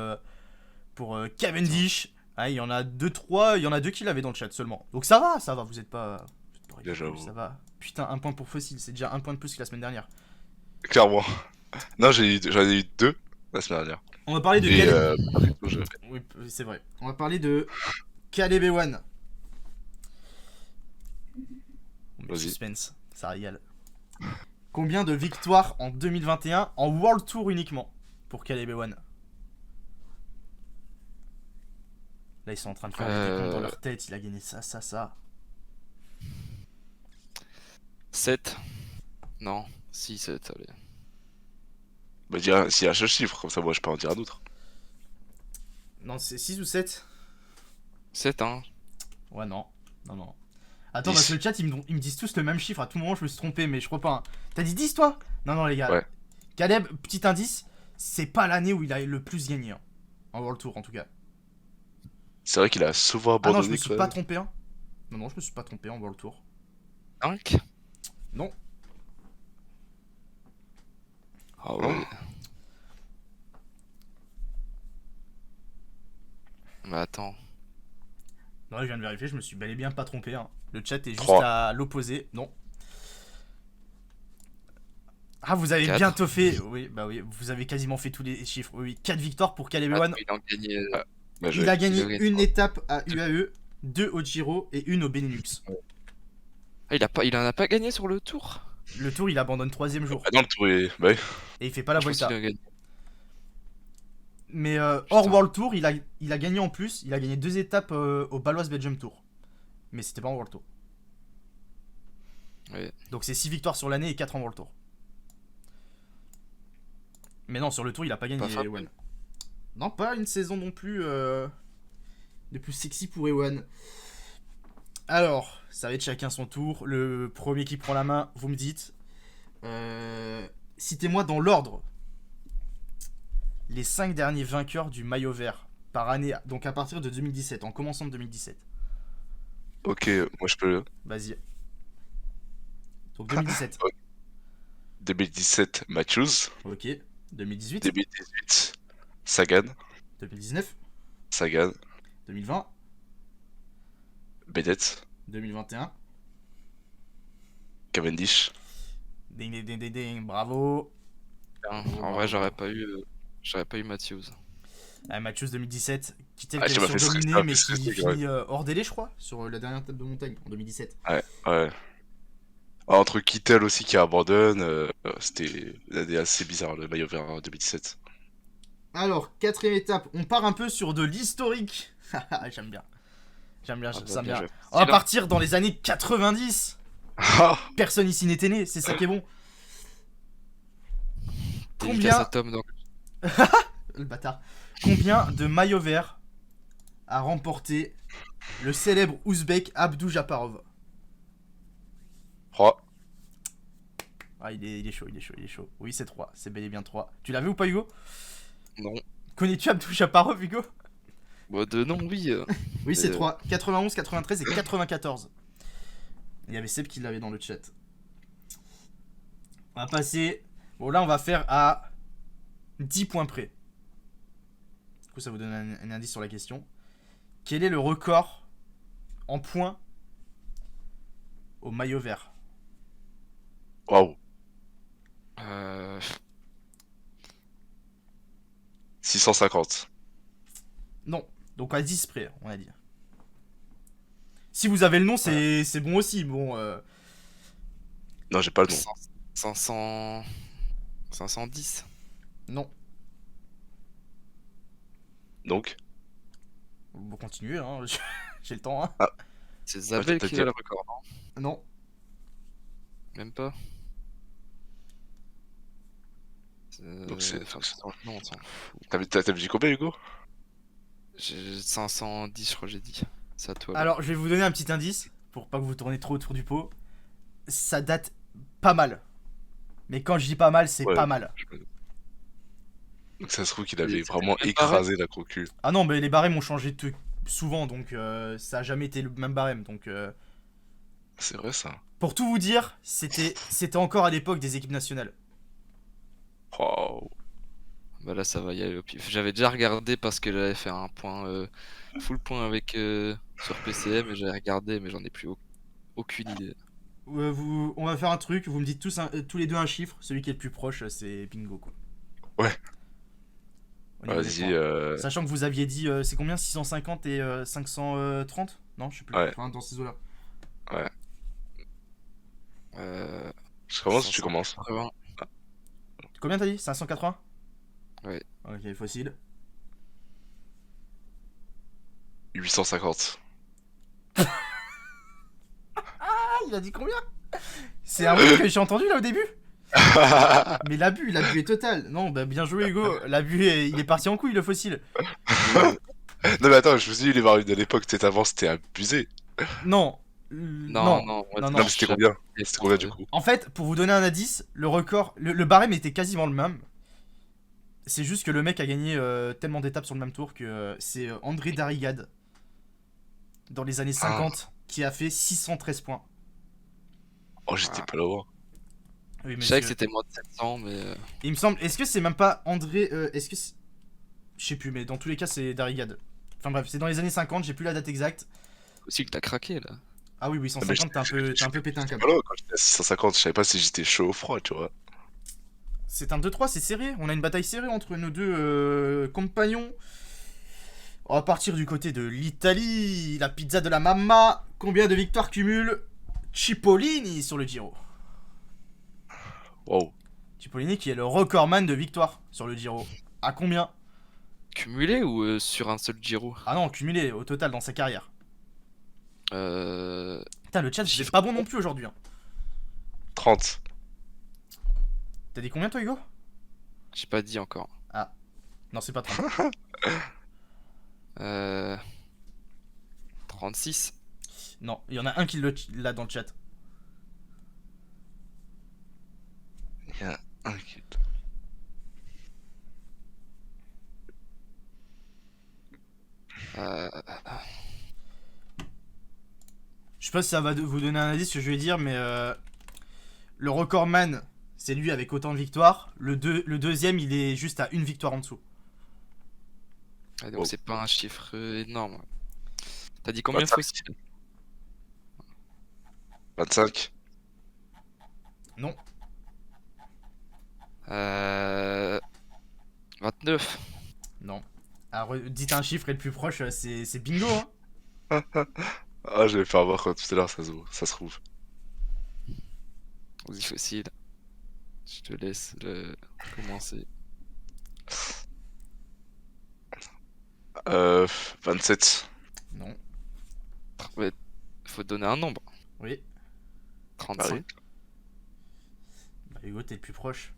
Cavendish. Ah, il y en a 2-3, il y en a 2 qui l'avaient dans le chat seulement. Donc ça va, vous êtes pas Bien, ridicule, j'avoue. ça va. Putain, un point pour Fossil, c'est déjà un point de plus que la semaine dernière. Clairement. Non, j'en ai eu 2 la semaine dernière. On va parler de Et Caleb. je- Oui, c'est vrai. On va parler de Caleb Ewan. Vas-y. Suspense, ça régale. Combien de victoires en 2021 en World Tour uniquement pour Caleb Ewan? Là, ils sont en train de faire des décomptes dans leur tête. Il a gagné ça. 7. Non, si, 7, allez. Bah, s'il y a un seul chiffre, comme ça, moi, je peux en dire un autre. Non, c'est 6 ou 7? 7, hein. Ouais, non. Attends, 10. parce que le chat, ils me disent tous le même chiffre. À tout moment, je me suis trompé, mais je crois pas. Hein. T'as dit 10, toi? Non, les gars. Ouais. Caleb, petit indice, c'est pas l'année où il a le plus gagné. Hein. En World Tour, en tout cas. C'est vrai qu'il a souvent Ah abandonné. non, je me suis quand pas même. trompé. Hein. Non, je me suis pas trompé en World Tour. 5. Non. Ah ouais. Mais attends. Non, je viens de vérifier, je me suis bel et bien pas trompé. Hein. Le chat est juste 3. à l'opposé. Non. Ah, vous avez 4. bientôt fait. Oui, bah oui, vous avez quasiment fait tous les chiffres. Oui, 4 victoires pour Caleb Ewan. Il en gagnait. Bien joué. Il a gagné Il a gagné une 3. étape à UAE, 2 au Giro et une au Benelux. Ah, il en a pas gagné sur le tour. Le tour, il abandonne 3ème jour. Ah non, le tour est. Bah oui. Et il fait pas la Je pense Volta. qu'il a gagné. Mais hors World Tour, il a gagné en plus. Il a gagné 2 étapes au Baloise Belgium Tour. Mais c'était pas en World Tour. Ouais. Donc c'est 6 victoires sur l'année et 4 en World Tour. Mais non, sur le tour, il a pas gagné. Pas Fabien. Ewan. Non, pas une saison non plus de plus sexy pour Ewan. Alors, ça va être chacun son tour. Le premier qui prend la main, vous me dites. Citez-moi dans l'ordre les 5 derniers vainqueurs du maillot vert par année. Donc à partir de 2017, en commençant de 2017. Ok, moi je peux. Vas-y. Donc 2017. 2017, Matthews. Ok. 2018. 2018, Sagan. 2019. 2020, Bennett. 2021. Cavendish. Ding ding ding ding ding. Bravo. Hein, Oh, en vrai, j'aurais pas eu Matthews. Matthews 2017, qui tel Ah, qu'elle tu m'as fait surdominé, stresser, mais ça m'a fait qui stresser, finit hors délai, je crois, sur la dernière étape de montagne en 2017. Ouais. Ah, entre Kittel aussi qui abandonne, c'était une année assez bizarre le maillot vert en 2017. Alors, 4ème étape, on part un peu sur de l'historique. J'aime bien. Ah bah, ça me bien bien. joué. On va Là. partir dans les années 90. Ah, Personne ici n'était né, c'est ça qui est bon. Dédicace Combien à Tom donc. Le bâtard. Combien de maillots verts a remporté le célèbre ouzbek Abdou Japarov? 3. Ah, il est chaud. Oui, c'est 3, c'est bel et bien 3. Tu l'avais ou pas, Hugo? Non. Connais-tu Abdou Japarov, Hugo? Bah, de nom, oui. Oui, c'est Mais, 3. 91, 93 et 94. Il y avait Seb qui l'avait dans le chat. On va passer. Bon, là, on va faire à 10 points près. Du coup, ça vous donne un indice sur la question. Quel est le record en points au maillot vert? Waouh. euh, 650. Non. Donc à 10 près, on a dit. Si vous avez le nom, c'est bon aussi. Bon, Non, j'ai pas le nom. 500... 510. non. Donc. Bon, continuez, hein. J'ai le temps, hein. C'est Zabel t'as qui dit- a le record, non? Non. Même pas. Donc c'est- Non, on s'en fout. T'avais dit combien, Hugo? J'ai 510, je crois que j'ai dit. C'est à toi. là. Alors, je vais vous donner un petit indice pour pas que vous tournez trop autour du pot. Ça date pas mal. Mais quand je dis pas mal, c'est Ouais. pas mal. Donc ça se trouve qu'il Et avait c'était vraiment le même barème? écrasé la concu. Ah non, mais les barèmes ont changé souvent, donc ça a jamais été le même barème. Donc, C'est vrai ça. pour tout vous dire, c'était encore à l'époque des équipes nationales. Waouh. Bah là, ça va y aller au pif. J'avais déjà regardé parce que j'avais fait un point, full point avec sur PCM et j'avais regardé, mais j'en ai plus aucune idée. On va faire un truc, vous me dites tous les deux un chiffre, celui qui est le plus proche, c'est bingo quoi. Ouais. Au niveau des Vas-y. points. Sachant que vous aviez dit, c'est combien 650 et 530? Non, je sais plus. Ouais. Enfin, dans ces eaux-là. Je commence ou tu commences? 580. Combien t'as dit 580? Ouais. Ok, facile. 850. Ah, il a dit combien? C'est un truc que j'ai entendu là au début. Mais l'abus est total. Non, bah bien joué Hugo. Il est parti en couille le fossile. Non mais attends, je me suis dit, les barils de l'époque, peut-être avant, c'était abusé. Non. Non, Non, Non mais c'était combien? C'était combien du coup? En fait, pour vous donner un indice, le record, le barème était quasiment le même. C'est juste que le mec a gagné tellement d'étapes sur le même tour que c'est André Darrigade dans les années 50 qui a fait 613 points. Oh, j'étais pas là-bas. Oui, Je savais monsieur. que c'était moins de 700, mais Il me semble, est-ce que c'est même pas André, est-ce que je sais plus, mais dans tous les cas c'est Darrigade. Enfin bref, c'est dans les années 50, j'ai plus la date exacte. aussi que t'as craqué là. Ah oui, 850, t'as un peu pété un câble. Voilà, quand j'étais à 650, je savais pas si j'étais chaud ou froid, tu vois. C'est un 2-3, c'est serré. On a une bataille serrée entre nos deux compagnons. On va partir du côté de l'Italie. La pizza de la mamma. Combien de victoires cumule Cipollini sur le Giro? Wow. Cipollini qui est le recordman de victoires sur le Giro. À combien? Cumulé ou sur un seul Giro? Ah non, cumulé au total dans sa carrière. Euh... Putain, le chat, c'est pas bon non plus aujourd'hui. Hein. 30. T'as dit combien toi, Hugo? J'ai pas dit encore. Non, c'est pas 30. 36. Non, il y en a un qui l'a dans le chat. Il y a un qui... Je sais pas si ça va vous donner un indice ce que je vais dire, mais le recordman, c'est lui avec autant de victoires. Le deuxième, il est juste à une victoire en dessous. Ah, donc Oh. c'est pas un chiffre énorme. T'as dit combien de 25. fois aussi? 25. Non. 29. Non. Alors, dites un chiffre et le plus proche, c'est bingo. Hein. Ah, je vais faire voir quand tout à l'heure, ça se trouve. Vas-y, facile. Je te laisse commencer. 27. Non. Ouais, faut donner un nombre. Oui. 35. oui. Bah, Hugo, t'es le plus proche.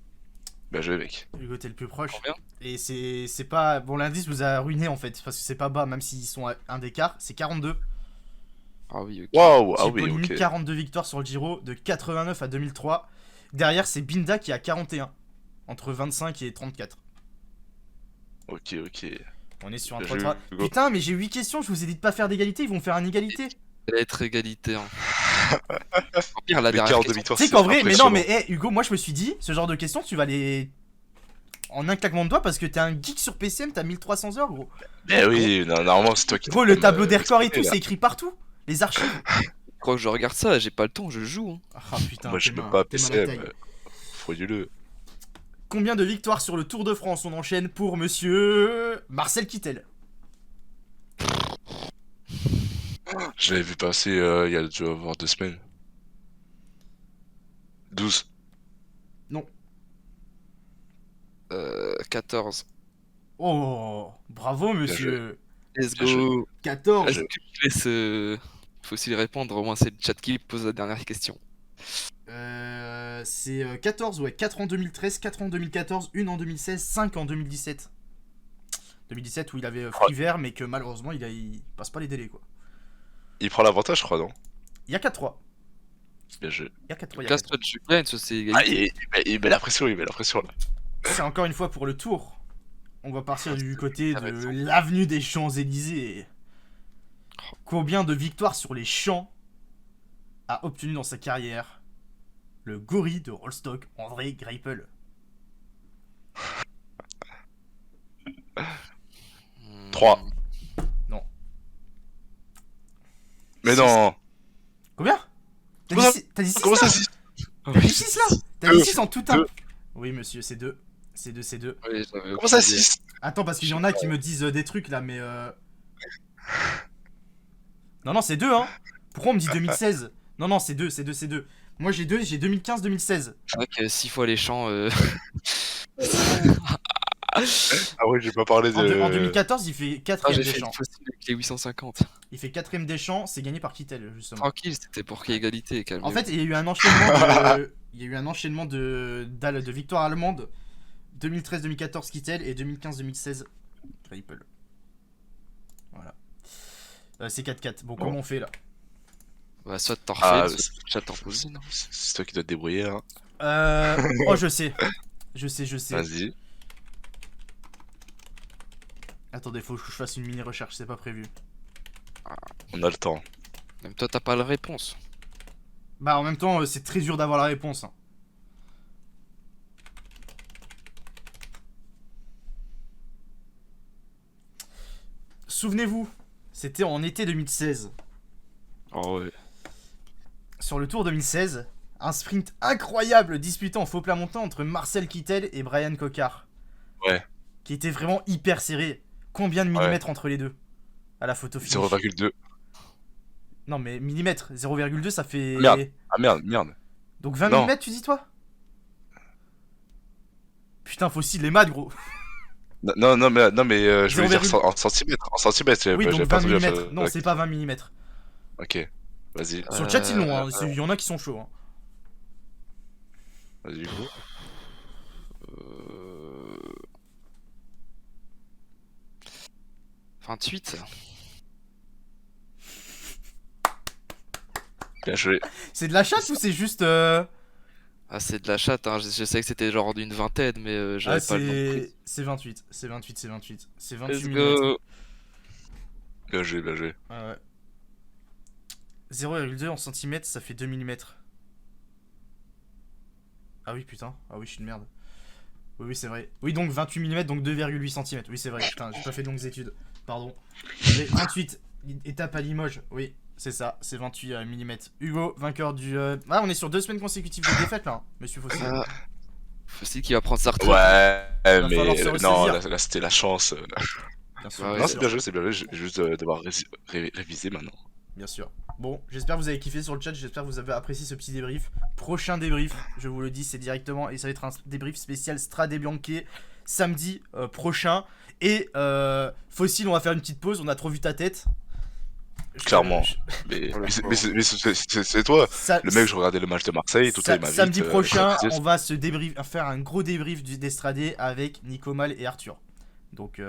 Bien joué, mec. Hugo, t'es le plus proche. Combien? Et c'est pas. Bon, l'indice vous a ruiné en fait, parce que c'est pas bas, même s'ils sont à un d'écart. C'est 42. Ah oui, ok. Waouh, ah oui, Cipollini, ok. 42 victoires sur le Giro de 89 à 2003. Derrière, c'est Binda qui a 41. Entre 25 et 34. Ok, ok. On est sur un Bien 3 joué, 3 Hugo. Putain, mais j'ai 8 questions, je vous ai dit de pas faire d'égalité, ils vont faire un égalité. Elle va être égalité. Hein. Au pire, la Le dernière quart de question. victoire, Tu sais c'est qu'en vrai, mais non, impressionnant. mais Hugo, moi je me suis dit, ce genre de questions, tu vas les. En un claquement de doigts parce que t'es un geek sur PCM, t'as 1300 heures, gros. Eh oui, normalement, c'est toi qui... Gros, le tableau des records et l'exploiter, tout, là. c'est écrit partout. Les archives. Je crois que je regarde ça, j'ai pas le temps, je joue. Hein. Ah putain, Moi, je t'es peux mal- pas t'es mal à PCM. taille. Frauduleux. Combien de victoires sur le Tour de France on enchaîne pour monsieur Marcel Kittel? Je l'avais vu passer il y a dû avoir 2 semaines. 12. 14. Oh, bravo monsieur. Let's Bien joué. go. 14. Est-ce que je laisse faut aussi répondre, au moins c'est le chat qui pose la dernière question. C'est 14, ouais. 4 en 2013, 4 en 2014, 1 en 2016, 5 en 2017. 2017 où il avait free vert, mais que malheureusement il passe pas les délais, quoi. Il prend l'avantage, je crois, non? Il y a 4-3. Bien joué. Il y a 4-3. il y a Classe 4-3. toi tu gagnes, ça c'est Ah, égalité. il met la pression, il met la pression, là. C'est encore une fois pour le tour on va partir du côté Ça va être de sombre. l'avenue des Champs-Élysées. Combien de victoires sur les champs a obtenu dans sa carrière le gorille de Rostock, André Greipel? Hmm. 3. Non. Mais Six. non. Combien? T'as Comment dit 6 T'as dit 6 Comment ça là? 6? T'as dit 6 là? T'as dit Deux. 6 en tout un. Deux. Oui, monsieur, c'est 2. C'est 2, c'est 2. Ouais, j'avais Comment aucune ça idée. 6? Attends, parce qu'il y en a qui me disent des trucs là, mais Non, non, c'est 2, hein. Pourquoi on me dit 2016? Non, non, c'est 2, c'est 2, c'est 2. Moi j'ai 2, j'ai 2015-2016. C'est vrai que 6 fois les champs. Ah ouais, j'ai pas parlé En, en de. 2014, il fait Ah, 4ème j'ai des fait champs. une fossile avec les 850. Il fait 4ème des champs, c'est gagné par Kittel, justement. Tranquille, c'était pour qu'il y ait égalité, calme. En fait, il y a eu un enchaînement de. Il y a eu un enchaînement de victoires allemandes. 2013-2014 Kittel et 2015-2016 Greipel. Voilà. C'est 4-4. Bon, comment on fait là? Bah, soit t'en Ah, refais, soit t'en poses une. c'est toi qui dois te débrouiller, hein. Oh, je sais. Je sais, je sais. Vas-y. Attendez, faut que je fasse une mini recherche, c'est pas prévu. On a le temps. Même toi, t'as pas la réponse. Bah, en même temps, c'est très dur d'avoir la réponse, hein. Souvenez-vous, c'était en été 2016. Oh ouais. Sur le Tour 2016, un sprint incroyable disputé en faux plat montant entre Marcel Kittel et Brian Cocard. Ouais. Qui était vraiment hyper serré. Combien de millimètres entre les deux? À la photo finish. 0,2. Non mais millimètres, 0,2 ça fait... Merde. Ah merde, merde. Donc 20 Non. mm tu dis toi? Putain, fossile les maths gros. Non, mais je voulais dire 0,2. en centimètres. En centimètres, Oui, j'avais donc pas 20 entendu la mm. Non, c'est pas 20 mm. Ok. Vas-y. Sur le chat ils l'ont, hein. Il y en a qui sont chauds. Hein. Vas-y, go. Euh... 28. Bien joué. C'est de la chasse ou c'est juste... Ah, c'est de la chatte, hein. Je sais que c'était genre d'une vingtaine, mais j'avais Ah, pas le nom précis. c'est 28. C'est 28, c'est 28. C'est 28 Let's mm. go. Bien joué, bien joué. Ah ouais. 0,2 en centimètres, ça fait 2 mm. Ah oui, putain. Ah oui, je suis une merde. Oui, oui, c'est vrai. Oui, donc 28 mm, donc 2,8 cm. Oui, c'est vrai. Putain, j'ai pas fait de longues études. Pardon. Mais 28, étape à Limoges. Oui, c'est ça. C'est 28 mm. Hugo, vainqueur du... Ah, on est sur 2 semaines consécutives de défaite, là. Hein, monsieur Fossile. Ah, Fossile qui va prendre sa retraite. Ouais, falloir mais se non, ressaisir. là, c'était la chance. Bien sûr, Ouais, bien Non, sûr. c'est bien joué, c'est bien joué. J'ai juste devoir réviser maintenant. Bien sûr. Bon, j'espère que vous avez kiffé sur le chat, j'espère que vous avez apprécié ce petit débrief. Prochain débrief, je vous le dis, c'est directement, et ça va être un débrief spécial Strade Bianche samedi prochain. Et Fossile, on va faire une petite pause, on a trop vu ta tête. Clairement. Mais c'est toi. Le mec, je regardais le match de Marseille, tout ça, il m'invite. Samedi prochain, je disais, on va se faire un gros débrief d'Estrade avec Nico Mal et Arthur. Donc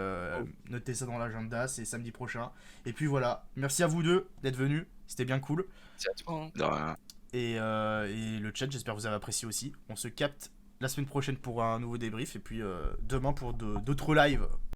notez ça dans l'agenda, c'est samedi prochain. Et puis voilà, merci à vous deux d'être venus, c'était bien cool. C'est à toi, hein. de rien. Et le chat, j'espère que vous avez apprécié aussi. On se capte la semaine prochaine pour un nouveau débrief et puis demain pour d'autres lives